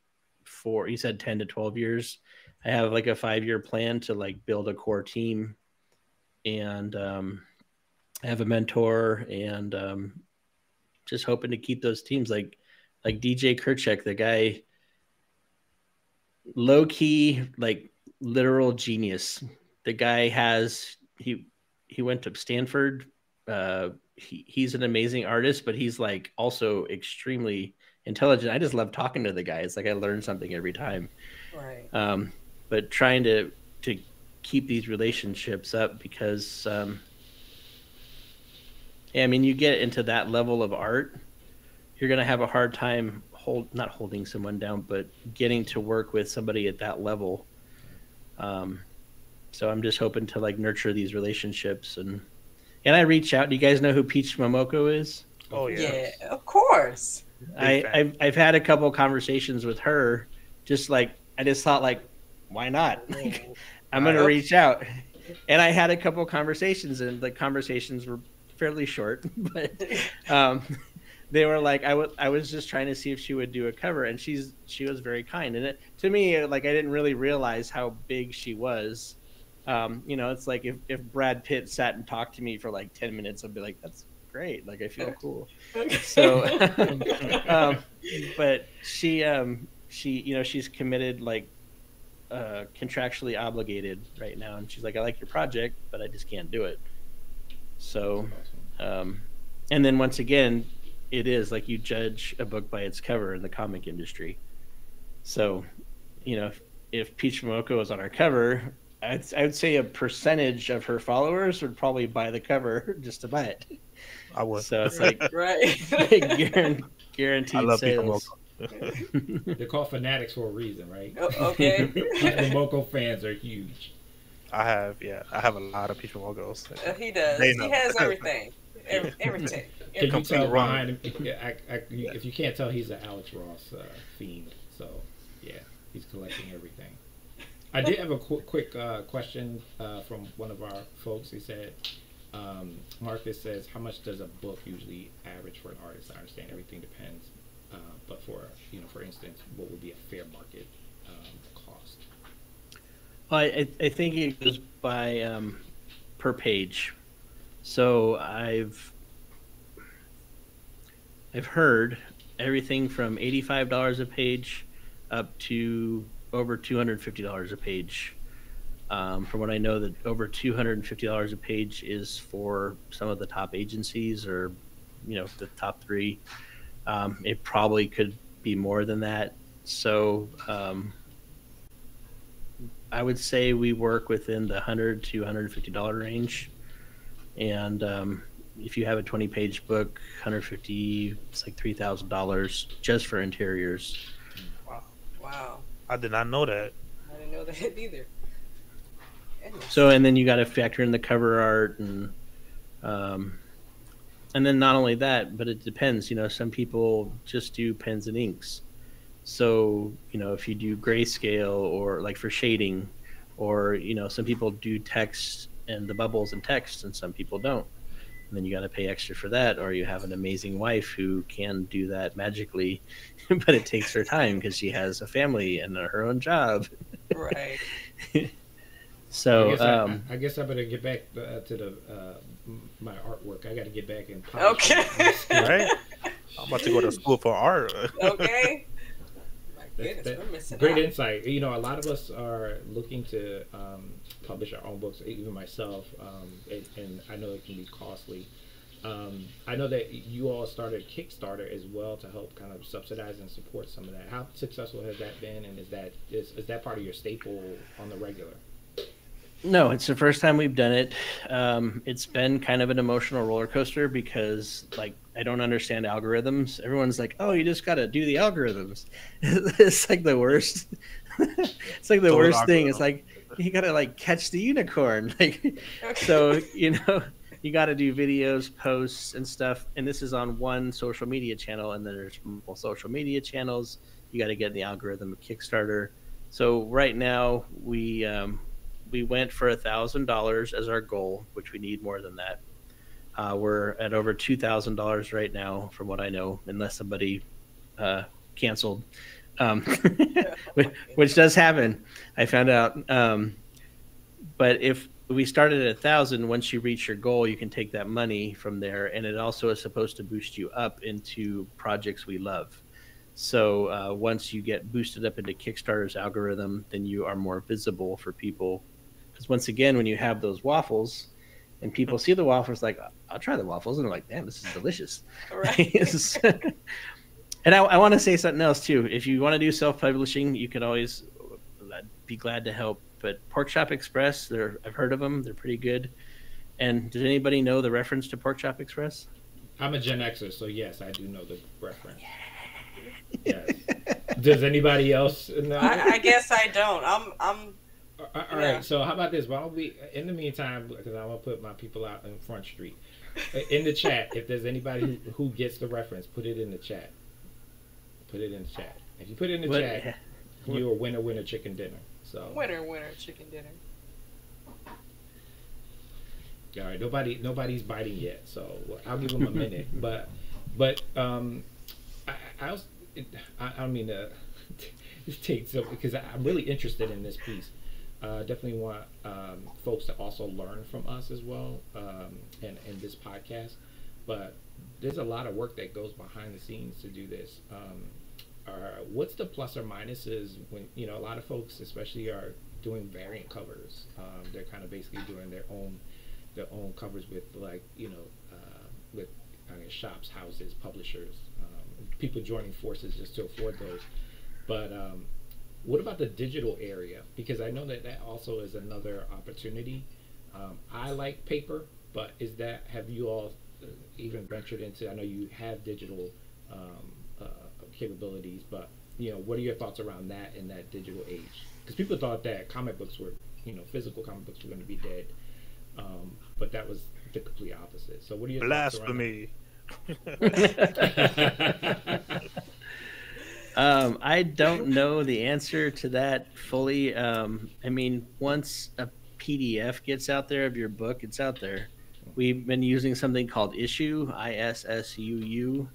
for, you said 10 to 12 years. I have a 5-year plan to build a core team, and I have a mentor, and just hoping to keep those teams like DJ Kerchek, the guy, low key, literal genius. The guy he went to Stanford. He's an amazing artist, but he's also extremely intelligent. I just love talking to the guy. It's I learn something every time. Right. but trying to keep these relationships up because, I mean, you get into that level of art, you're going to have a hard time not holding someone down, but getting to work with somebody at that level. So I'm just hoping to like nurture these relationships and I reach out. Do you guys know who Peach Momoko is? Oh Yeah, of course. I've had a couple conversations with her. Just like I just thought, like, why not? Like, I'm gonna reach out, and I had a couple conversations, and the conversations were fairly short, but they were like, I was just trying to see if she would do a cover, and she was very kind, and to me, like, I didn't really realize how big she was. You know, it's like if Brad Pitt sat and talked to me for like 10 minutes, I'd be like, that's great. Like, I feel cool. So, but she, you know, she's committed, like, contractually obligated right now. And she's like, I like your project, but I just can't do it. So, and then once again, it is like you judge a book by its cover in the comic industry. So, you know, if Peach Momoko was on our cover, I would say a percentage of her followers would probably buy the cover just to buy it. I would. So it's like guaranteed I love sales. They're called fanatics for a reason, right? Okay. Momoko fans are huge. I have a lot of Peach Momokos. He does. He has everything. Everything. Can you tell behind him? If you can't tell, he's an Alex Ross fiend. So yeah, he's collecting everything. I did have a quick question from one of our folks. He said, Marcus says, how much does a book usually average for an artist? I understand everything depends, but for instance, what would be a fair market cost? Well, I think it goes by per page. So I've heard everything from $85 a page up to over $250 a page. From what I know, that over $250 a page is for some of the top agencies, or the top 3. It probably could be more than that. So I would say we work within the $100 to $150 range. And if you have a 20-page book, 150, it's like $3,000 just for interiors. Wow. I did not know that. I didn't know that either. So, and then you got to factor in the cover art, and then not only that, but it depends. Some people just do pens and inks. So, if you do grayscale or like for shading, or some people do text and the bubbles and text, and some people don't. And then you got to pay extra for that, or you have an amazing wife who can do that magically, but it takes her time because she has a family and her own job. Right. So I guess I better get back to my artwork. I got to get back and polish. Okay. Right. I'm about to go to school for art. Okay. Goodness, we're missing great out. Insight. A lot of us are looking to publish our own books, even myself, and I know it can be costly. I know that you all started Kickstarter as well to help kind of subsidize and support some of that. How successful has that been, and is that part of your staple on the regular? No, it's the first time we've done it. It's been kind of an emotional roller coaster because, like, I don't understand algorithms. Everyone's like, "Oh, you just got to do the algorithms." It's like the worst. It's like the worst thing. It's like you got to like catch the unicorn. Like, so you got to do videos, posts, and stuff. And this is on one social media channel, and then there's multiple social media channels. You got to get in the algorithm of Kickstarter. So right now we went for $1,000 as our goal, which we need more than that. We're at over $2,000 right now, from what I know, unless somebody canceled, which does happen. I found out. But if we started at 1,000, once you reach your goal, you can take that money from there, and it also is supposed to boost you up into projects we love. So once you get boosted up into Kickstarter's algorithm, then you are more visible for people. Because once again, when you have those waffles and people see the waffles, like, I'll try the waffles, and they're like, damn, this is delicious. Right. And I want to say something else too. If you want to do self-publishing, you can always, be glad to help. But Porkchop Express, I've heard of them. They're pretty good. And does anybody know the reference to Porkchop Express? I'm a Gen Xer, so yes, I do know the reference. Yes. Does anybody else know? I guess I don't. I'm All right. So how about this? Why don't we, in the meantime, because I'm gonna put my people out in Front Street, in the chat. If there's anybody who gets the reference, put it in the chat. Put it in the chat. If you put it in the chat, you're a winner chicken dinner. So winner chicken dinner. All right. Nobody's biting yet, so I'll give them a minute. but I don't mean to take so because I'm really interested in this piece. Definitely want folks to also learn from us as well in this podcast. But there's a lot of work that goes behind the scenes to do this. What's the plus or minuses when a lot of folks, especially, are doing variant covers? They're kind of basically doing their own covers with with shops, houses, publishers, people joining forces just to afford those. But what about the digital area? Because I know that also is another opportunity. I like paper, but have you all even ventured into? I know you have digital capabilities, but what are your thoughts around that in that digital age? Because people thought that comic books were, physical comic books were going to be dead, but that was the complete opposite. So what are your blasphemy? I don't know the answer to that fully. I mean, once a PDF gets out there of your book, it's out there. We've been using something called Issuu, ISSUU,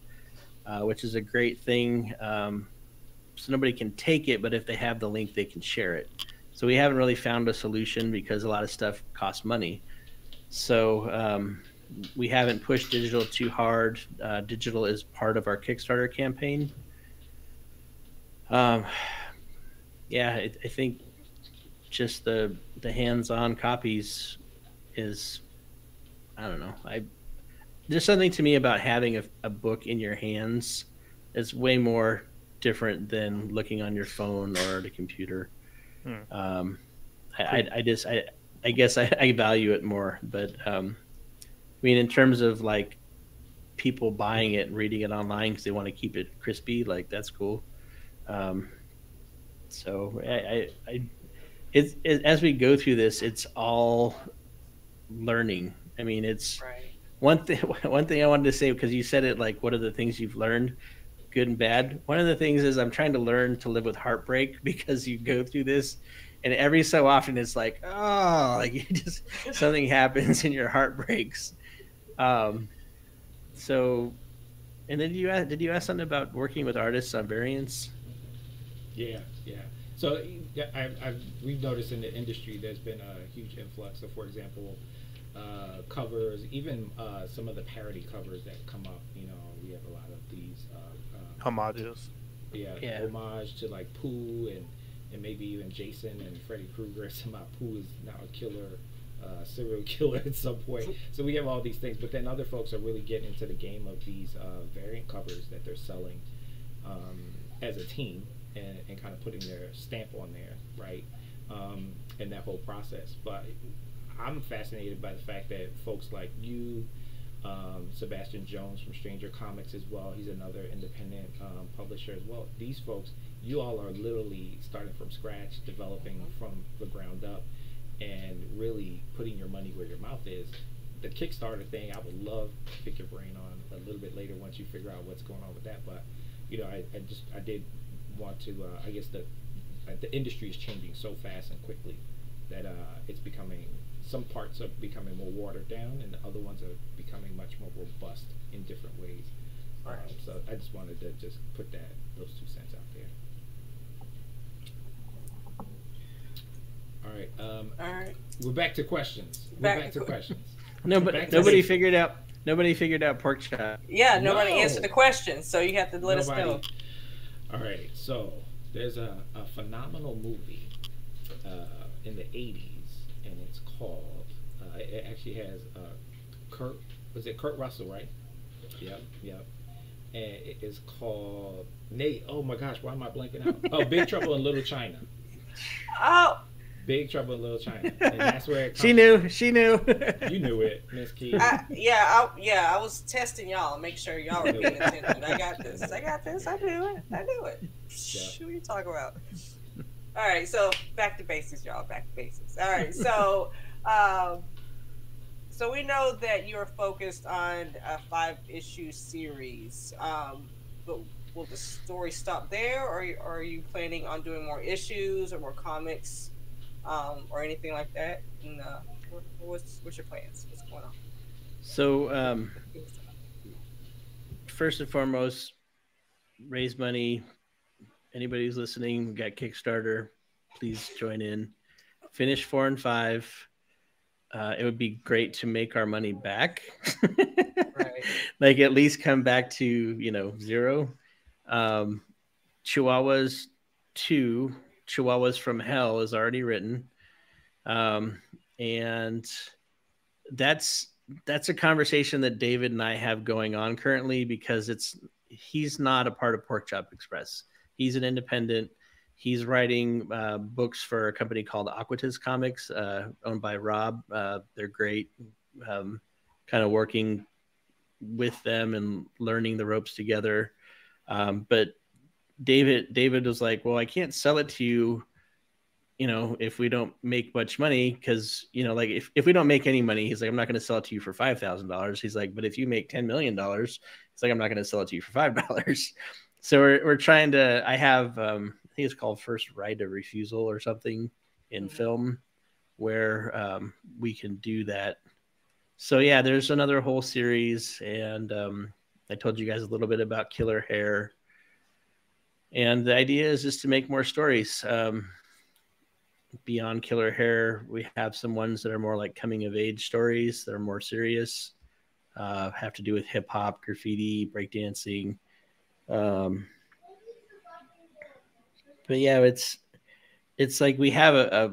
which is a great thing. So nobody can take it, but if they have the link, they can share it. So we haven't really found a solution because a lot of stuff costs money. So we haven't pushed digital too hard. Digital is part of our Kickstarter campaign. I think just the hands-on copies is, I don't know. There's something to me about having a book in your hands. It's way more different than looking on your phone or the computer. I guess I value it more, but I mean, in terms of like people buying it and reading it online because they want to keep it crispy, like that's cool. So as we go through this, it's all learning. I mean, it's Right. One thing I wanted to say, because you said it, like, what are the things you've learned, good and bad? One of the things is I'm trying to learn to live with heartbreak, because you go through this and every so often it's like, oh, like you just, something happens and your heart breaks. So, and then did you ask something about working with artists on variants? Yeah. So we've noticed in the industry there's been a huge influx of, for example, covers, even some of the parody covers that come up. We have a lot of these homages. Yeah, homage to like Pooh and maybe even Jason and Freddy Krueger. Somehow Pooh is now a killer, serial killer at some point. So we have all these things, but then other folks are really getting into the game of these variant covers that they're selling as a team and kind of putting their stamp on there, right? And that whole process. But I'm fascinated by the fact that folks like you, Sebastian Jones from Stranger Comics as well, he's another independent publisher as well. These folks, you all are literally starting from scratch, developing from the ground up, and really putting your money where your mouth is. The Kickstarter thing, I would love to pick your brain on a little bit later once you figure out what's going on with that. But I did want to, I guess the industry is changing so fast and quickly that it's becoming, some parts are becoming more watered down and the other ones are becoming much more robust in different ways. Right. So I just wanted to just put those 2 cents out there. All right. We're back to questions. Nobody figured out Porkchop. Yeah, nobody answered the question, so you have to let us know. All right, so there's a phenomenal movie in the 80s, and it's called, it actually has Kurt Russell, right? Yep. And it is called, oh my gosh, why am I blanking out? Oh, Big Trouble in Little China. Oh, Big Trouble in Little China, and that's where it comes She knew. from. She knew. You knew it, Miss Keys. I was testing y'all, make sure y'all were You knew paying it. attention. I got this. I knew it. Yeah. What are you talking about? All right, so back to basics, y'all. Back to basics. All right, so so we know that you're focused on a 5-issue series. But will the story stop there, or are you planning on doing more issues or more comics, or anything like that? And what's your plans? What's going on? So, first and foremost, raise money. Anybody who's listening, we got Kickstarter. Please join in. Finish 4 and 5. It would be great to make our money back. Right. Like at least come back to 0. Chihuahuas 2, Chihuahuas from Hell is already written. And that's a conversation that David and I have going on currently, because he's not a part of Porkchop Express. He's an independent. He's writing books for a company called Aquatis Comics, owned by Rob. They're great. Kind of working with them and learning the ropes together. But David was like, well, I can't sell it to you, if we don't make much money, because, like if we don't make any money, he's like, I'm not going to sell it to you for $5,000. He's like, but if you make $10 million, it's like, I'm not going to sell it to you for $5. So we're trying to, I have, I think it's called First Right of Refusal or something in film, where we can do that. So yeah, there's another whole series. And I told you guys a little bit about Killer Hair. And the idea is just to make more stories. Beyond Killer Hair, we have some ones that are more like coming of age stories that are more serious, have to do with hip hop, graffiti, breakdancing. But yeah, it's like we have a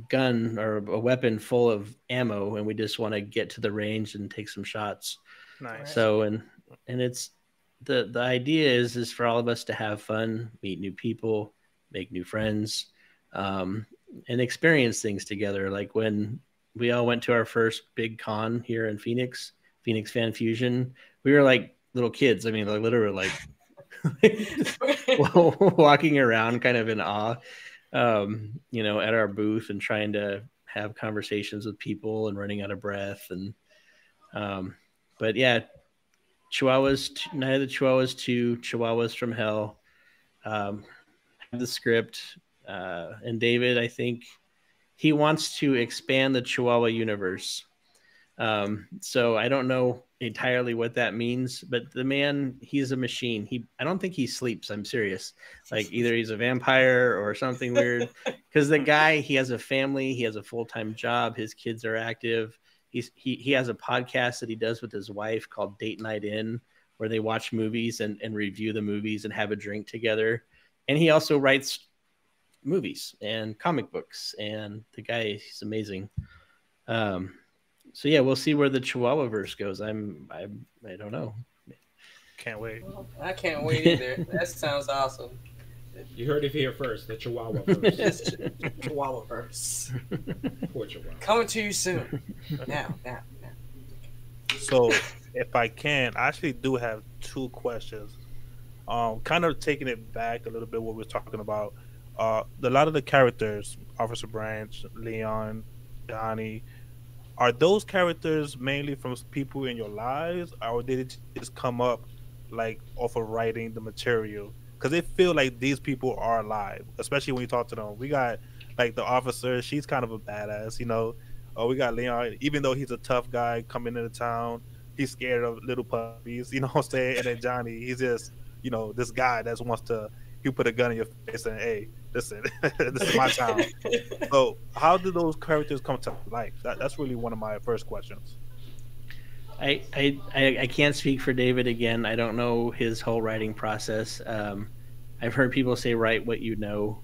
gun or a weapon full of ammo, and we just want to get to the range and take some shots. Nice. So and it's the idea is for all of us to have fun, meet new people, make new friends, and experience things together. Like when we all went to our first big con here in Phoenix Fan Fusion, we were like little kids. I mean, like literally walking around kind of in awe, at our booth and trying to have conversations with people and running out of breath. And, but yeah, Night of the Chihuahuas 2, Chihuahuas from Hell, have the script. And David, I think he wants to expand the Chihuahua universe. So I don't know entirely what that means, but the man, he's a machine. I don't think he sleeps. I'm serious. Like either he's a vampire or something weird, because the guy, he has a family, he has a full-time job. His kids are active. He has a podcast that he does with his wife called Date Night In, where they watch movies and review the movies and have a drink together. And he also writes movies and comic books, and the guy, he's amazing. So yeah, we'll see where the Chihuahua-verse goes. I don't know. Can't wait. I can't wait either. That sounds awesome. You heard it here first. The Chihuahua-verse. Chihuahua-verse. Poor Chihuahua. Coming to you soon. Now. So, if I can, I actually do have 2 questions. Kind of taking it back a little bit, what we were talking about. A lot of the characters, Officer Branch, Leon, Johnny, are those characters mainly from people in your lives, or did it just come up like off of writing the material? Because they feel like these people are alive, especially when you talk to them. We got like the officer; she's kind of a badass, we got Leon, even though he's a tough guy coming into town, he's scared of little puppies, you know what I'm saying? And then Johnny, he's just, this guy that wants to, he put a gun in your face and, hey, listen, this is my town. So how do those characters come to life? That's really one of my first questions. I can't speak for David again. I don't know his whole writing process. I've heard people say write what you know.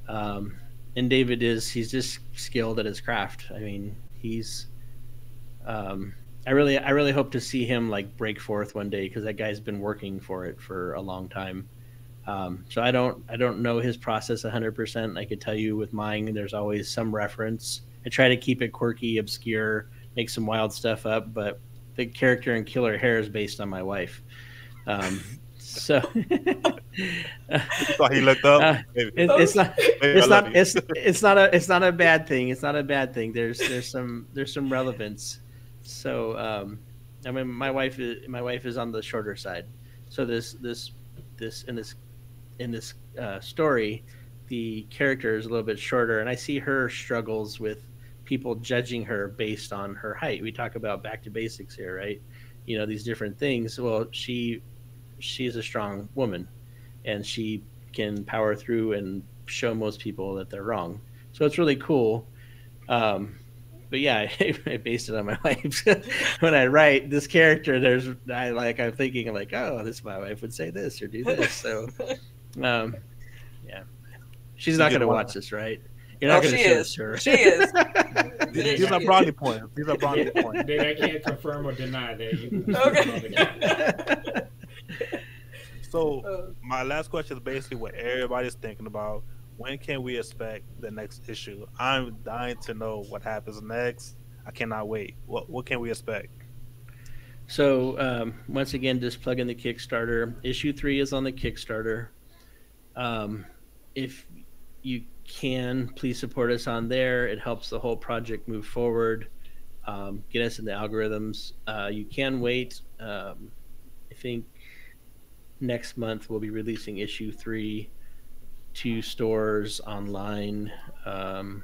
And David he's just skilled at his craft. I mean, I really hope to see him like break forth one day, because that guy's been working for it for a long time. So I don't know his process 100%. I could tell you with mine, there's always some reference. I try to keep it quirky, obscure, make some wild stuff up, but the character in Killer Hair is based on my wife. So Thought he looked up. it's not a bad thing. It's not a bad thing. There's some relevance. So I mean, my wife is on the shorter side. So this in this story, the character is a little bit shorter, and I see her struggles with people judging her based on her height. We talk about back to basics here, right? You know, these different things. Well, she's a strong woman, and she can power through and show most people that they're wrong. So it's really cool. But yeah, I based it on my wife. When I write this character, I'm thinking like, oh, my wife would say this or do this. So, yeah, she's not going to watch this, right? You're not going to show this to her. She is. These are brownie points. These are brownie points. Then I can't confirm or deny that. Okay. So my last question is basically what everybody's thinking about. When can we expect the next issue? I'm dying to know what happens next. I cannot wait. What can we expect? So once again, just plug in the Kickstarter. Issue 3 is on the Kickstarter. If you can, please support us on there. It helps the whole project move forward. Get us in the algorithms. You can wait. I think next month we'll be releasing issue 3 to stores online, and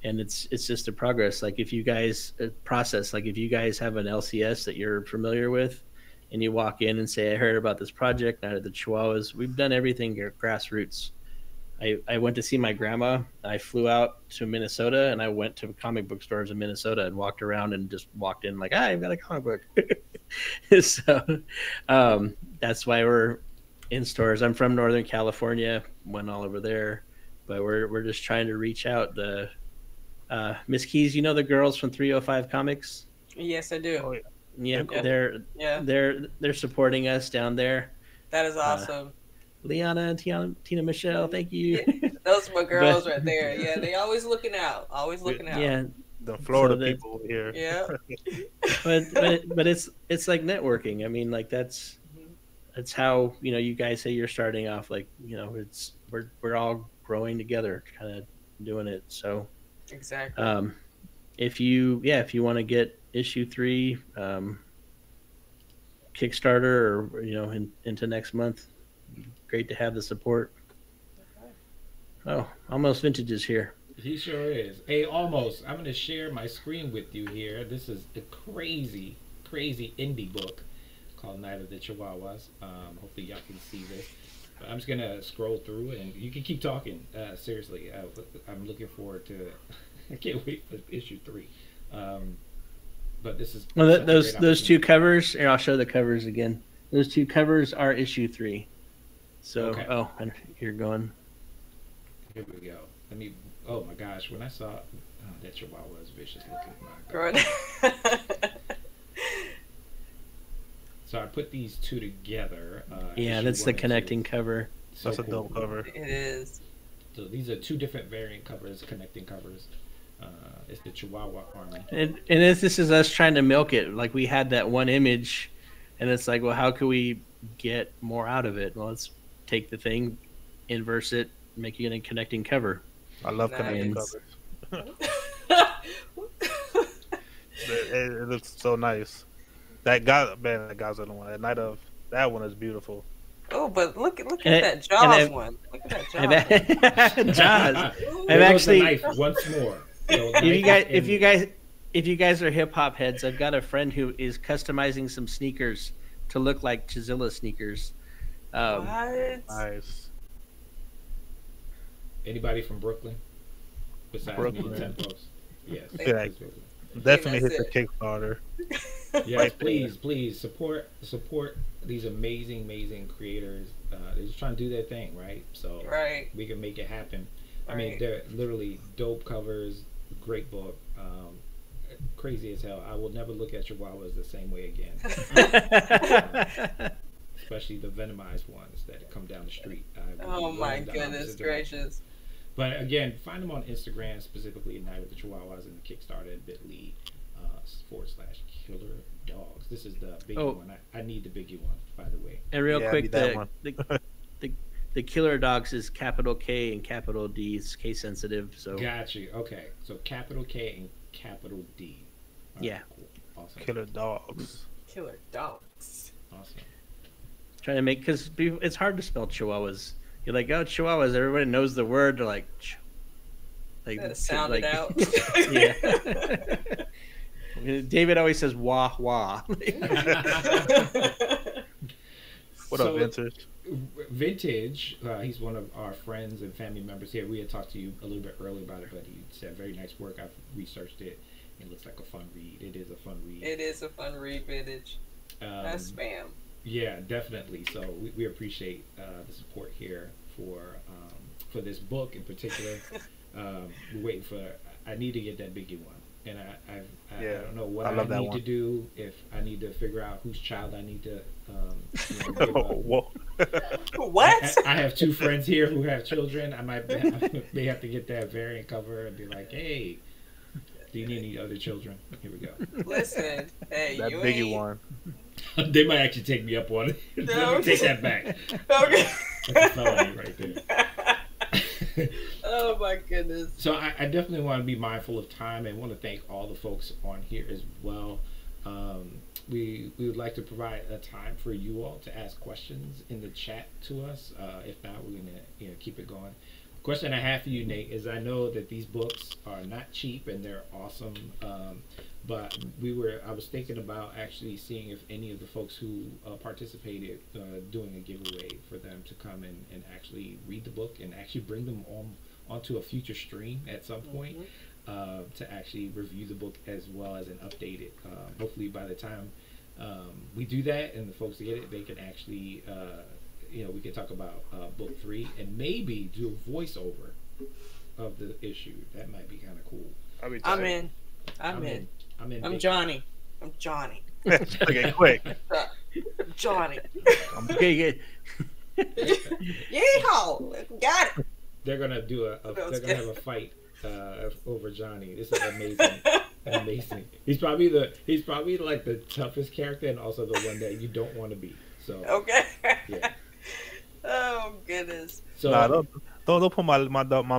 it's just a progress. Like if you guys if you guys have an LCS that you're familiar with, and you walk in and say, I heard about this project out of the Chihuahuas, we've done everything grassroots. I went to see my grandma. I flew out to Minnesota, and I went to comic book stores in Minnesota and walked around and just walked in like, I've got a comic book. So that's why we're in stores. I'm from Northern California, went all over there, but we're just trying to reach out. The Miss Keys, you know the girls from 305 Comics? Yes, I do. Oh, Yeah, they're supporting us down there. That is awesome. Liana and Tina Michelle, thank you. Those are my girls right there. Yeah, they always looking out. Always looking out. Yeah, the Florida people here. Yeah. but it's like networking. I mean, like that's how, you know, you guys say you're starting off, like, you know, it's we're all growing together, kind of doing it. So exactly. If you want to get issue 3 Kickstarter, or, you know, into next month, great to have the support. Oh, Almost Vintage is here. He sure is. Hey, Almost, I'm going to share my screen with you here. This is a crazy indie book called Night of the Chihuahuas. Hopefully y'all can see this. But I'm just going to scroll through, and you can keep talking. Seriously, I'm looking forward to I can't wait for issue 3. But this is... Well, those two covers, here, I'll show the covers again. Those 2 covers are issue 3. So, okay. Oh, and you're going. Here we go. Oh my gosh, when I saw that Chihuahua is vicious looking. My God. So I put these 2 together. Yeah, that's the connecting cover. So that's a dope cover. It is. So these are 2 different variant covers, connecting covers. It's the Chihuahua Army. And this is us trying to milk it. Like, we had that one image, and it's like, well, how can we get more out of it? Well, let's take the thing, inverse it, make it a connecting cover. I love connecting covers. It looks so nice. That guy's the one. That one is beautiful. Oh, but look at that Jaws one. Look at that Jaws. Jaws. I've actually knife once more. If you guys are hip hop heads, I've got a friend who is customizing some sneakers to look like Chizilla sneakers. What? Nice. Anybody from Brooklyn? Besides me and Tempos? Yes. Yeah, definitely hit the Kickstarter. Yes, please support these amazing creators. They're just trying to do their thing, right? So we can make it happen. I mean, they're literally dope covers, great book, crazy as hell. I will never look at Chihuahuas the same way again. especially the venomized ones that come down the street. Oh my goodness gracious! But again, find them on Instagram, specifically Night of the Chihuahuas, and the Kickstarter at bit.ly /killer dogs. This is the biggie one. I need the biggie one, by the way. And real quick, the the killer dogs is capital K and capital D. It's case sensitive. So got you. Okay, so capital K and capital D. All yeah. right, cool. Awesome. Killer dogs. Killer dogs. Awesome. Trying to make, because it's hard to spell Chihuahuas. You're like, oh, Chihuahuas. Everybody knows the word. They're like, sound like, it out. Yeah. David always says wah wah. What up, Vintage? Vintage, he's one of our friends and family members here. We had talked to you a little bit earlier about it, but he said very nice work. I've researched it. It looks like a fun read. It is a fun read. It is a fun read, Vintage. That's spam. Yeah, definitely. So we appreciate the support here for this book in particular. We're waiting for. I need to get that biggie one, and I don't know what I need to do. If I need to figure out whose child I need to. Whoa. What? I have two friends here who have children. I may have to get that variant cover and be like, hey. Do you need any other children? Here we go. Listen, hey, that you biggie ain't... one. They might actually take me up on it. Let me take that back. Okay. That's a felony right there. Oh my goodness. So I definitely want to be mindful of time and want to thank all the folks on here as well. We would like to provide a time for you all to ask questions in the chat to us. If not, we're gonna keep it going. Question I have for you, Nate, is I know that these books are not cheap and they're awesome, but I was thinking about actually seeing if any of the folks who participated doing a giveaway for them to come and actually read the book and actually bring them onto a future stream at some point to actually review the book as well as an update it. Hopefully by the time we do that and the folks get it, they can actually we can talk about book 3 and maybe do a voiceover of the issue. That might be kind of cool. I'm in. I'm Johnny. I'm Johnny. Okay, quick. Johnny. Okay, Yeehaw! Got it. They're gonna have a fight over Johnny. This is amazing. Amazing. He's probably like the toughest character and also the one that you don't want to be. So okay. Yeah. Oh goodness. So don't put my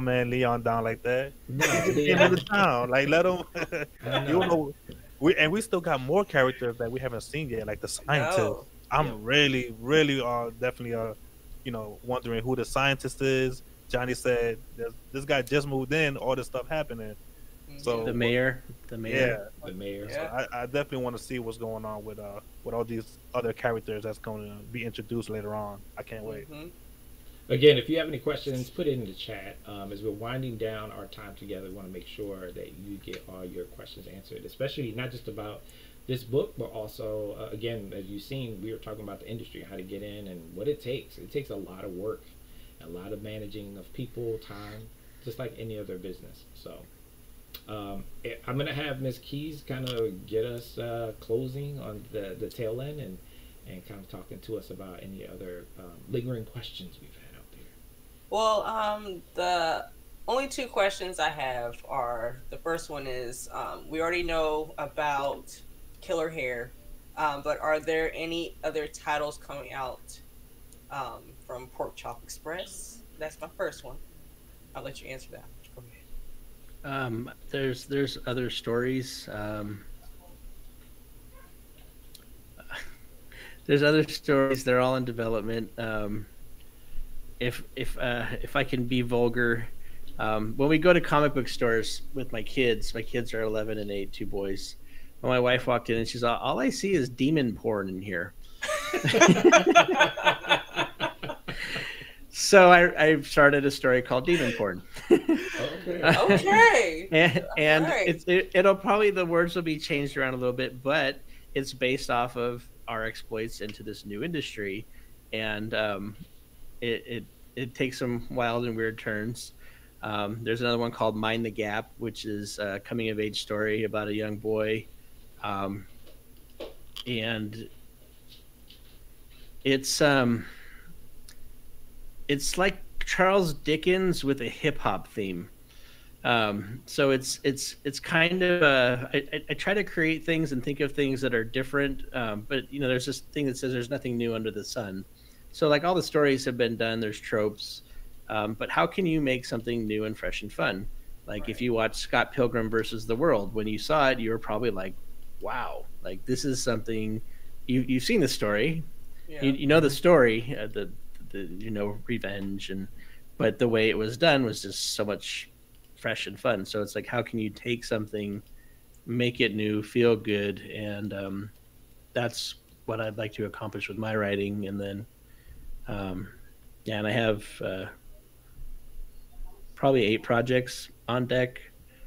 man Leon down like that. No, Leon in the town. Like let him. You know, we still got more characters that we haven't seen yet, like the scientist. No. I'm really definitely wondering who the scientist is. Johnny said this guy just moved in. All this stuff happening. So the mayor. Yeah, the mayor. Yeah. So I definitely want to see what's going on with all these other characters that's going to be introduced later on. I can't wait. Mm-hmm. Again, if you have any questions, put it in the chat. As we're winding down our time together, we want to make sure that you get all your questions answered, especially not just about this book, but also, again, as you've seen, we were talking about the industry, how to get in and what it takes. It takes a lot of work, a lot of managing of people, time, just like any other business. So I'm going to have Ms. Keys kind of get us closing on the tail end and kind of talking to us about any other lingering questions we've had out there. Well, the only 2 questions I have are, the first one is, we already know about Killer Hair, but are there any other titles coming out from Porkchop Express? That's my first one. I'll let you answer that. Go ahead. There's other stories. There's other stories. They're all in development. If I can be vulgar, when we go to comic book stores with my kids are 11 and 8, 2 boys. When my wife walked in and she's all I see is demon porn in here. So I started a story called Demon Porn. Okay. and right. it'll probably, the words will be changed around a little bit, but it's based off of our exploits into this new industry, and it takes some wild and weird turns. There's another one called Mind the Gap, which is a coming of age story about a young boy, and It's it's like Charles Dickens with a hip hop theme. So it's kind of I try to create things and think of things that are different. But you know, there's this thing that says there's nothing new under the sun. So like all the stories have been done. There's tropes, but how can you make something new and fresh and fun? Like if you watch Scott Pilgrim versus the World, when you saw it, you were probably like, "Wow, like this is something." You've seen the story, Yeah. you know the story, the you know revenge and but the way it was done was just so much fresh and fun. So it's like, how can you take something, make it new, feel good, and that's what I'd like to accomplish with my writing. And then, yeah, and I have probably 8 projects on deck,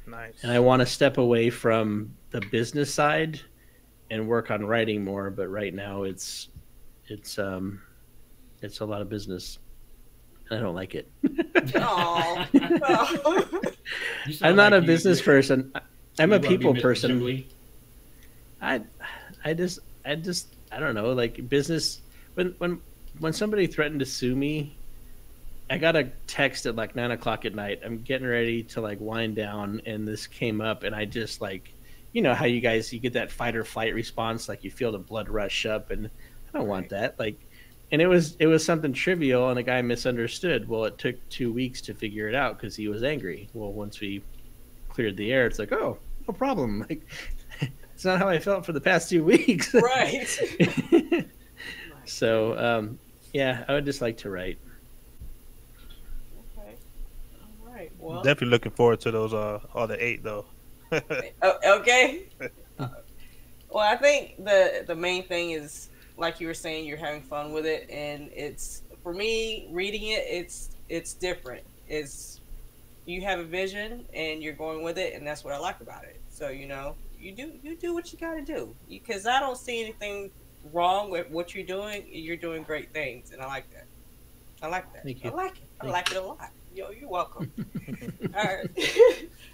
Nice. and I want to step away from the business side and work on writing more. But right now, it's a lot of business. I don't like it. Oh. You sound I'm not like a business person. I'm you a wanna be people Mr. person. Julie. I just I don't know, like business when somebody threatened to sue me, I got a text at like 9 o'clock at night. I'm getting ready to like wind down and this came up and I just like, you know how you guys you get that fight or flight response, like you feel the blood rush up and I don't want that. Like and it was something trivial and a guy misunderstood. Well, it took 2 weeks to figure it out because he was angry. Well, once we cleared the air, it's like, oh, no problem. Like it's not how I felt for the past 2 weeks. Right. So, yeah, I would just like to write. Okay. All right. Well. Definitely looking forward to those other 8 though. Okay. Well, I think the main thing is, like you were saying, you're having fun with it, and it's for me reading it. It's different. It's you have a vision and you're going with it, and that's what I like about it. So you know, you do what you got to do because I don't see anything wrong with what you're doing. You're doing great things, and I like that. I like that. Thank you. I like it. I Thank like it a lot. Yo, you're welcome. All right.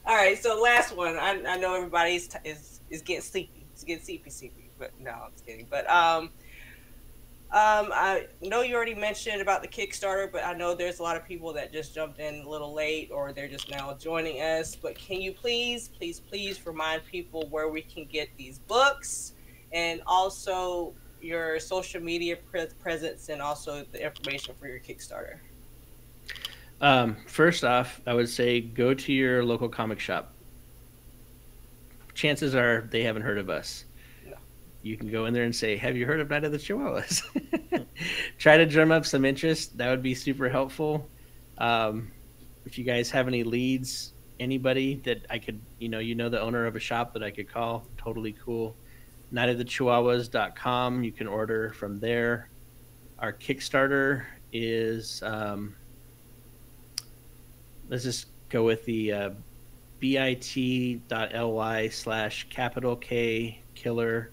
All right. So last one. I know everybody's is getting sleepy. It's getting sleepy. But no, I'm just kidding. But I know you already mentioned about the Kickstarter, but I know there's a lot of people that just jumped in a little late or they're just now joining us. But can you please remind people where we can get these books and also your social media presence and also the information for your Kickstarter? First off, I would say go to your local comic shop. Chances are they haven't heard of us. You can go in there and say, have you heard of Night of the Chihuahuas? Try to drum up some interest. That would be super helpful. If you guys have any leads, anybody that I could, you know the owner of a shop that I could call, totally cool. nightofthechihuahuas.com. You can order from there. Our Kickstarter is, let's just go with the bit.ly/K killer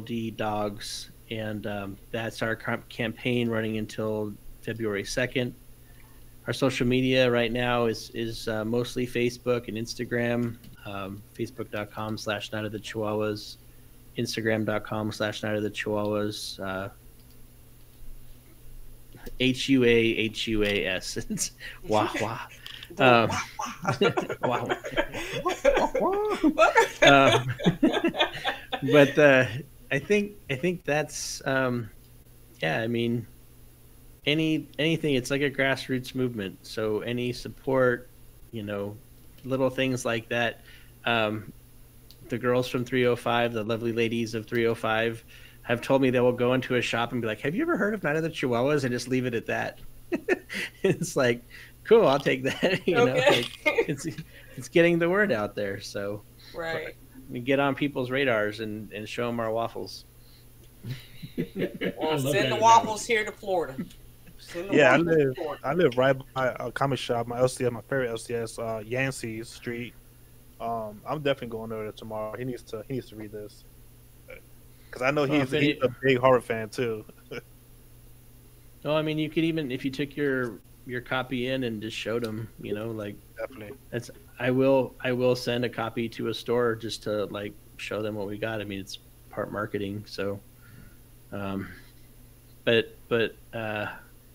D dogs, and that's our campaign running until February 2nd. Our social media right now is mostly Facebook and Instagram. Facebook.com/Night of the Chihuahuas, Instagram.com/Night of the Chihuahuas. HUAS. It's wah wah. Wow. But I think that's yeah. I mean, anything. It's like a grassroots movement. So any support, little things like that. The girls from 305, the lovely ladies of 305, have told me they will go into a shop and be like, "Have you ever heard of Night of the Chihuahuas?" and just leave it at that. It's like, cool, I'll take that. Okay. It's getting the word out there. So Right. we get on people's radars and show them our waffles. Well, send the waffles here to Florida. Yeah, I live right by a comic shop. My LCS, my favorite LCS, Yancey Street. I'm definitely going over there tomorrow. He needs to read this because I know he's a big horror fan too. No, I mean you could even if you took your copy in and just showed them, Definitely. That's I will send a copy to a store just to show them what we got. I mean it's part marketing, so but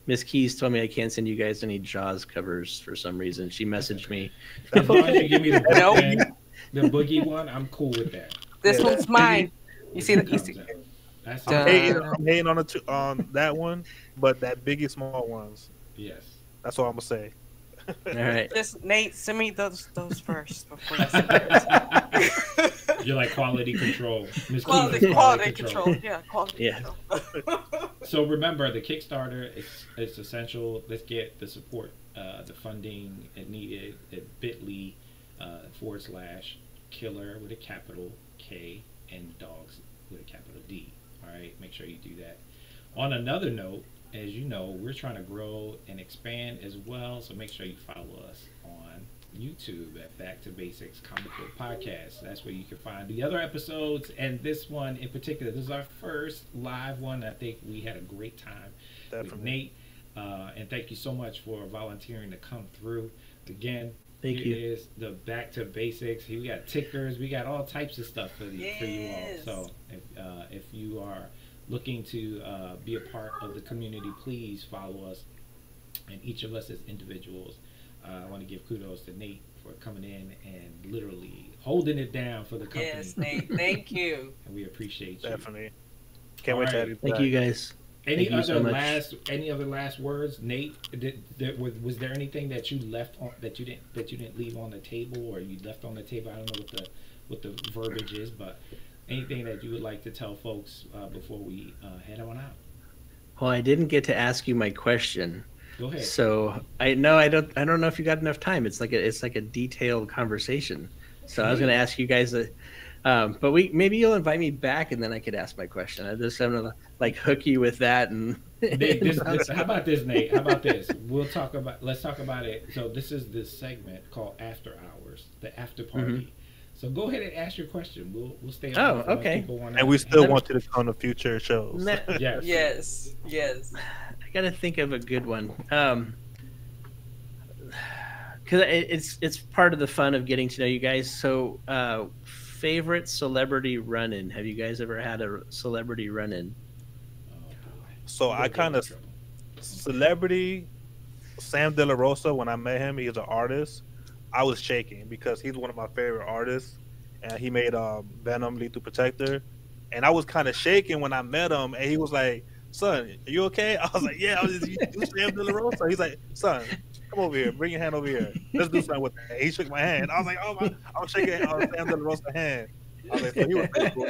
Miss Keys told me I can't send you guys any Jaws covers for some reason. She messaged me. As long as you give me the Nope. the boogie one, I'm cool with that. This Yeah, one's mine. You see that? You Comes see? out. That's Dun. it. I'm hating on that one, but that Biggie Small ones. Yes. That's all I'm gonna say. All right. Just Nate, send me those first before you send yours. You're like quality control. Miss Quality Keys is control. Yeah, quality Yeah. control. So remember, the Kickstarter is essential. Let's get the support, the funding needed at bit.ly /killer with a capital K and dogs with a capital D. All right, make sure you do that. On another note, as you know, we're trying to grow and expand as well, so make sure you follow us on YouTube at Back to Basics Comic Book Podcast. That's where you can find the other episodes, and this one in particular. This is our first live one. I think we had a great time with Definitely. Nate, and thank you so much for volunteering to come through. Again, Thank here you. is the Back to Basics. We got tickers, we got all types of stuff for you all. Yes. So if you are looking to be a part of the community, please follow us. And each of us as individuals, I want to give kudos to Nate for coming in and literally holding it down for the company. Yes, Nate. Thank you. And we appreciate you. Definitely. Can't All wait to right. have you Thank back. you guys. Any Thank you so other much. last words, Nate? Was there anything that you left on that you didn't leave on the table, or you left on the table? I don't know what the verbiage is, but anything that you would like to tell folks before we head on out? Well, I didn't get to ask you my question. Go ahead. So I don't know if you got enough time. It's like a detailed conversation. So I was going to ask you guys, but maybe you'll invite me back and then I could ask my question. I just want to like hook you with that and. How about this, Nate? How about this? Let's talk about it. So this is this segment called After Hours, the after party. Mhm. So go ahead and ask your question. We'll stay. Oh, on okay. And we still want you to come to future shows. Yes. Yes. I gotta think of a good one. Because it's part of the fun of getting to know you guys. So, favorite celebrity run-in. Have you guys ever had a celebrity run-in? So I kind of celebrity Sam De La Rosa. When I met him, he's an artist. I was shaking because he's one of my favorite artists, and he made Venom: Lethal Protector, and I was kind of shaking when I met him, and he was like, "Son, are you okay?" I was like, "Yeah, I was just Sam De La Rosa." He's like, "Son, come over here, bring your hand over here. Let's do something with that." He shook my hand. I was like, "Oh my!" I was shaking Sam De La Rosa's hand. I was like, so he was pretty cool.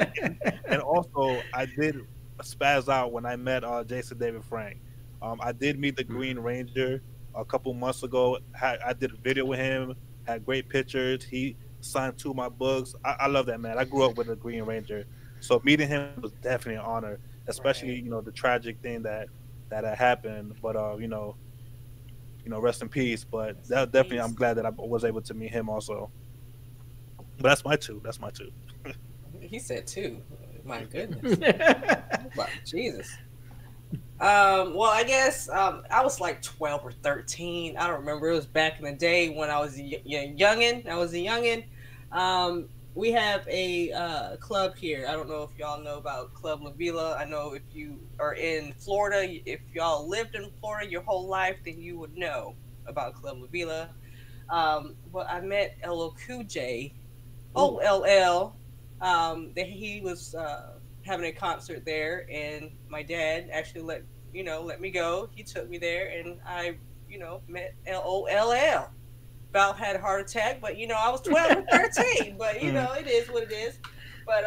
And also, I did spaz out when I met Jason David Frank. I did meet the Green Ranger a couple months ago. I did a video with him. Had great pictures. He signed 2 of my books. I love that man. I grew up with the Green Ranger, so meeting him was definitely an honor. Especially the tragic thing that happened. But rest in peace. But that definitely, I'm glad that I was able to meet him also. But that's my two. He said 2. My goodness. Wow, Jesus. Well, I guess I was like 12 or 13. I don't remember. It was back in the day when I was a youngin'. I was a youngin'. We have a club here. I don't know if y'all know about Club La Vila. I know if you are in Florida, if y'all lived in Florida your whole life, then you would know about Club La Vila. Well, I met LL Cool J, OLL. He was having a concert there, and my dad actually let me go. He took me there, and I met LOLL. About had a heart attack, but I was 12 or 13. But it is what it is. But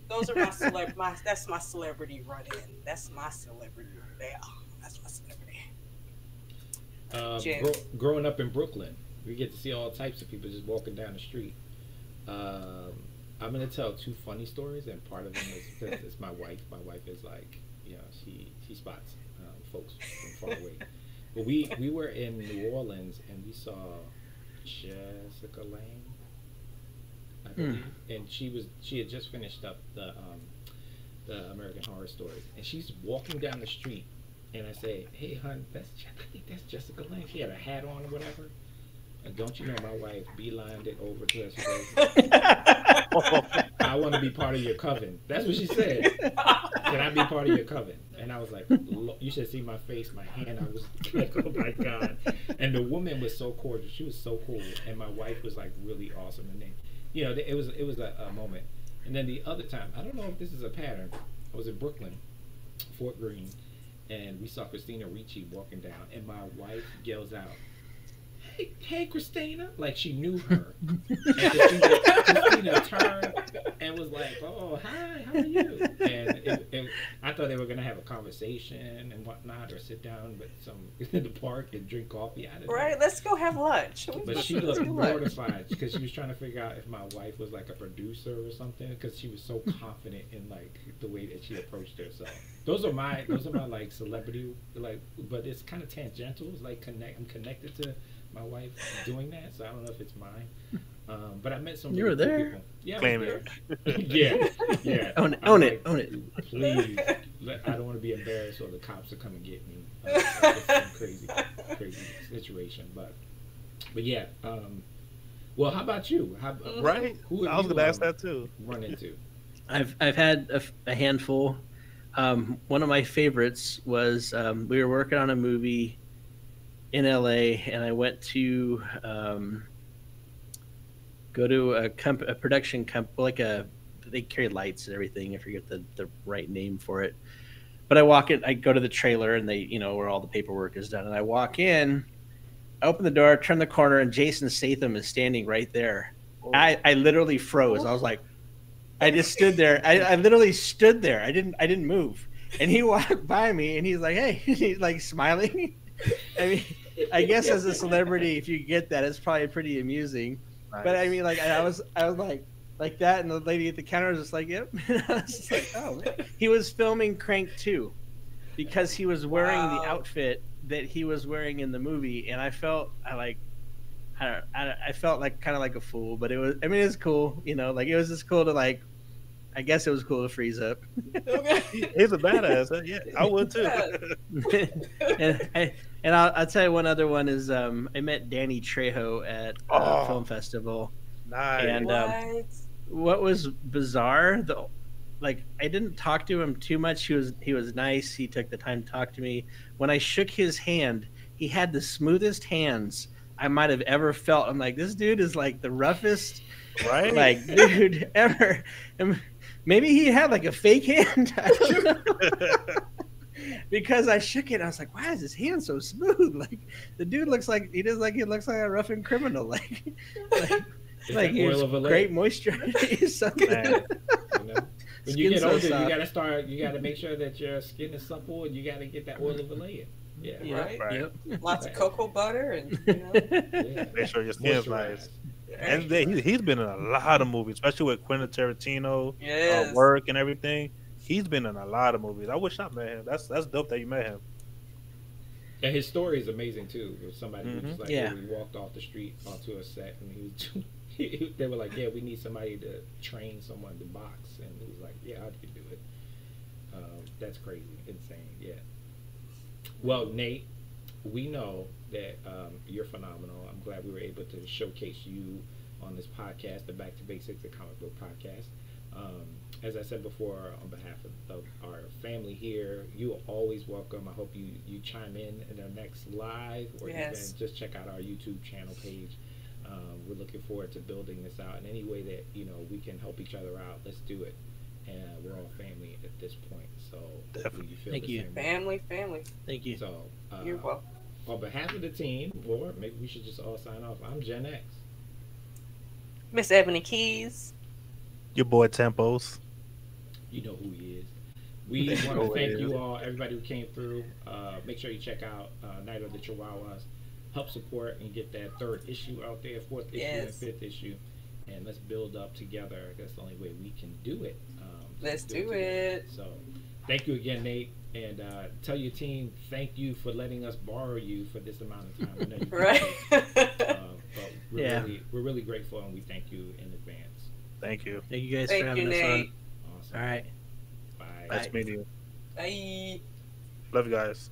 those are that's my celebrity run-in. That's my celebrity. Yeah, that's my celebrity. Growing up in Brooklyn, we get to see all types of people just walking down the street. I'm gonna tell 2 funny stories, and part of them is because it's my wife. My wife is like, she spots folks from far away. But we were in New Orleans, and we saw Jessica Lange, I believe, and she had just finished up the American Horror Story, and she's walking down the street, and I say, "Hey, hon, I think that's Jessica Lange." She had a hat on or whatever. And don't you know my wife beelined it over to us? I want to be part of your coven. That's what she said. Can I be part of your coven? And I was like, you should see my face, my hand. I was like, oh my God. And the woman was so cordial. She was so cool. And my wife was like really awesome. And then, it was a moment. And then the other time, I don't know if this is a pattern. I was in Brooklyn, Fort Greene, and we saw Christina Ricci walking down. And my wife yells out, hey, Christina, like she knew her. And Christina turned and was like, oh, hi, how are you? And I thought they were going to have a conversation and whatnot, or sit down in the park and drink coffee. Right, let's go have lunch. But she looked mortified because she was trying to figure out if my wife was like a producer or something, because she was so confident in like the way that she approached herself. Those are my like celebrity, like, but it's kind of tangential. It's like I'm connected to my wife doing that, so I don't know if it's mine. But I met some. You were there. People. Yeah, Claim it. yeah. Own it. Please, I don't want to be embarrassed, or the cops will come and get me. It's some crazy situation, but yeah. Well, how about you? Right. Who I was going to ask that too. Run into. I've had a handful. One of my favorites was we were working on a movie in LA, and I went to go to a production company, they carry lights and everything. I forget the right name for it. But I go to the trailer, and they, where all the paperwork is done. And I walk in, I open the door, turn the corner, and Jason Statham is standing right there. Oh. I literally froze. I was like, I just stood there. I literally stood there. I didn't move. And he walked by me, and he's like, hey, he's like smiling. I mean, I guess as a celebrity, if you get that, it's probably pretty amusing. Nice. But I mean, like, I was like that, and the lady at the counter was just like, yep. And I was just like, oh, man. He was filming Crank 2 because he was wearing the outfit that he was wearing in the movie, and I felt like kind of like a fool, but it was cool, like it was just cool to like. I guess it was cool to freeze up. He's a badass. Huh? Yeah, I would too. and I'll tell you one other one is I met Danny Trejo at Film Festival. Nice. And what was bizarre, I didn't talk to him too much. He was nice. He took the time to talk to me. When I shook his hand, he had the smoothest hands I might have ever felt. I'm like, this dude is like the roughest, right? Like, dude ever. And maybe he had like a fake hand. I don't know. Because I shook it, I was like, "Why is his hand so smooth?" Like the dude looks like he looks like a rough and criminal. Like he's great moisture. He's so good. When you get older, you gotta make sure that your skin is supple, and you gotta get that oil of Vallejo. Yeah, right. Yep. Lots of cocoa butter, and make sure your skin's nice. And he's been in a lot of movies, especially with Quentin Tarantino, work and everything. He's been in a lot of movies. I wish I met him. That's dope that you met him. And his story is amazing too. With somebody who just he walked off the street onto a set, and they were like, "Yeah, we need somebody to train someone to box," and he was like, "Yeah, I can do it." That's crazy, insane. Yeah. Well, Nate, we know that you're phenomenal. I'm glad we were able to showcase you on this podcast, the Back to Basics, the comic book podcast. As I said before, on behalf of our family here, you are always welcome. I hope you chime in our next live, or even just check out our YouTube channel page. We're looking forward to building this out in any way that we can help each other out. Let's do it. And we're all family at this point. So hopefully you feel Thank the you. same way. Family. Thank you. So you're welcome. On behalf of the team, or maybe we should just all sign off. I'm Gen X. Miss Ebony Keys. Your boy Tempos. You know who he is. We want to thank you all, everybody who came through. Make sure you check out Night of the Chihuahuas. Help support and get that 3rd issue out there, 4th issue, and 5th issue. And let's build up together. That's the only way we can do it. Let's do it. So thank you again, Nate. And tell your team thank you for letting us borrow you for this amount of time. I know you but we're really grateful, and we thank you in advance. Thank you. Thank you guys for having us on. Awesome. All right. Bye. Nice meeting you. Bye. Love you guys.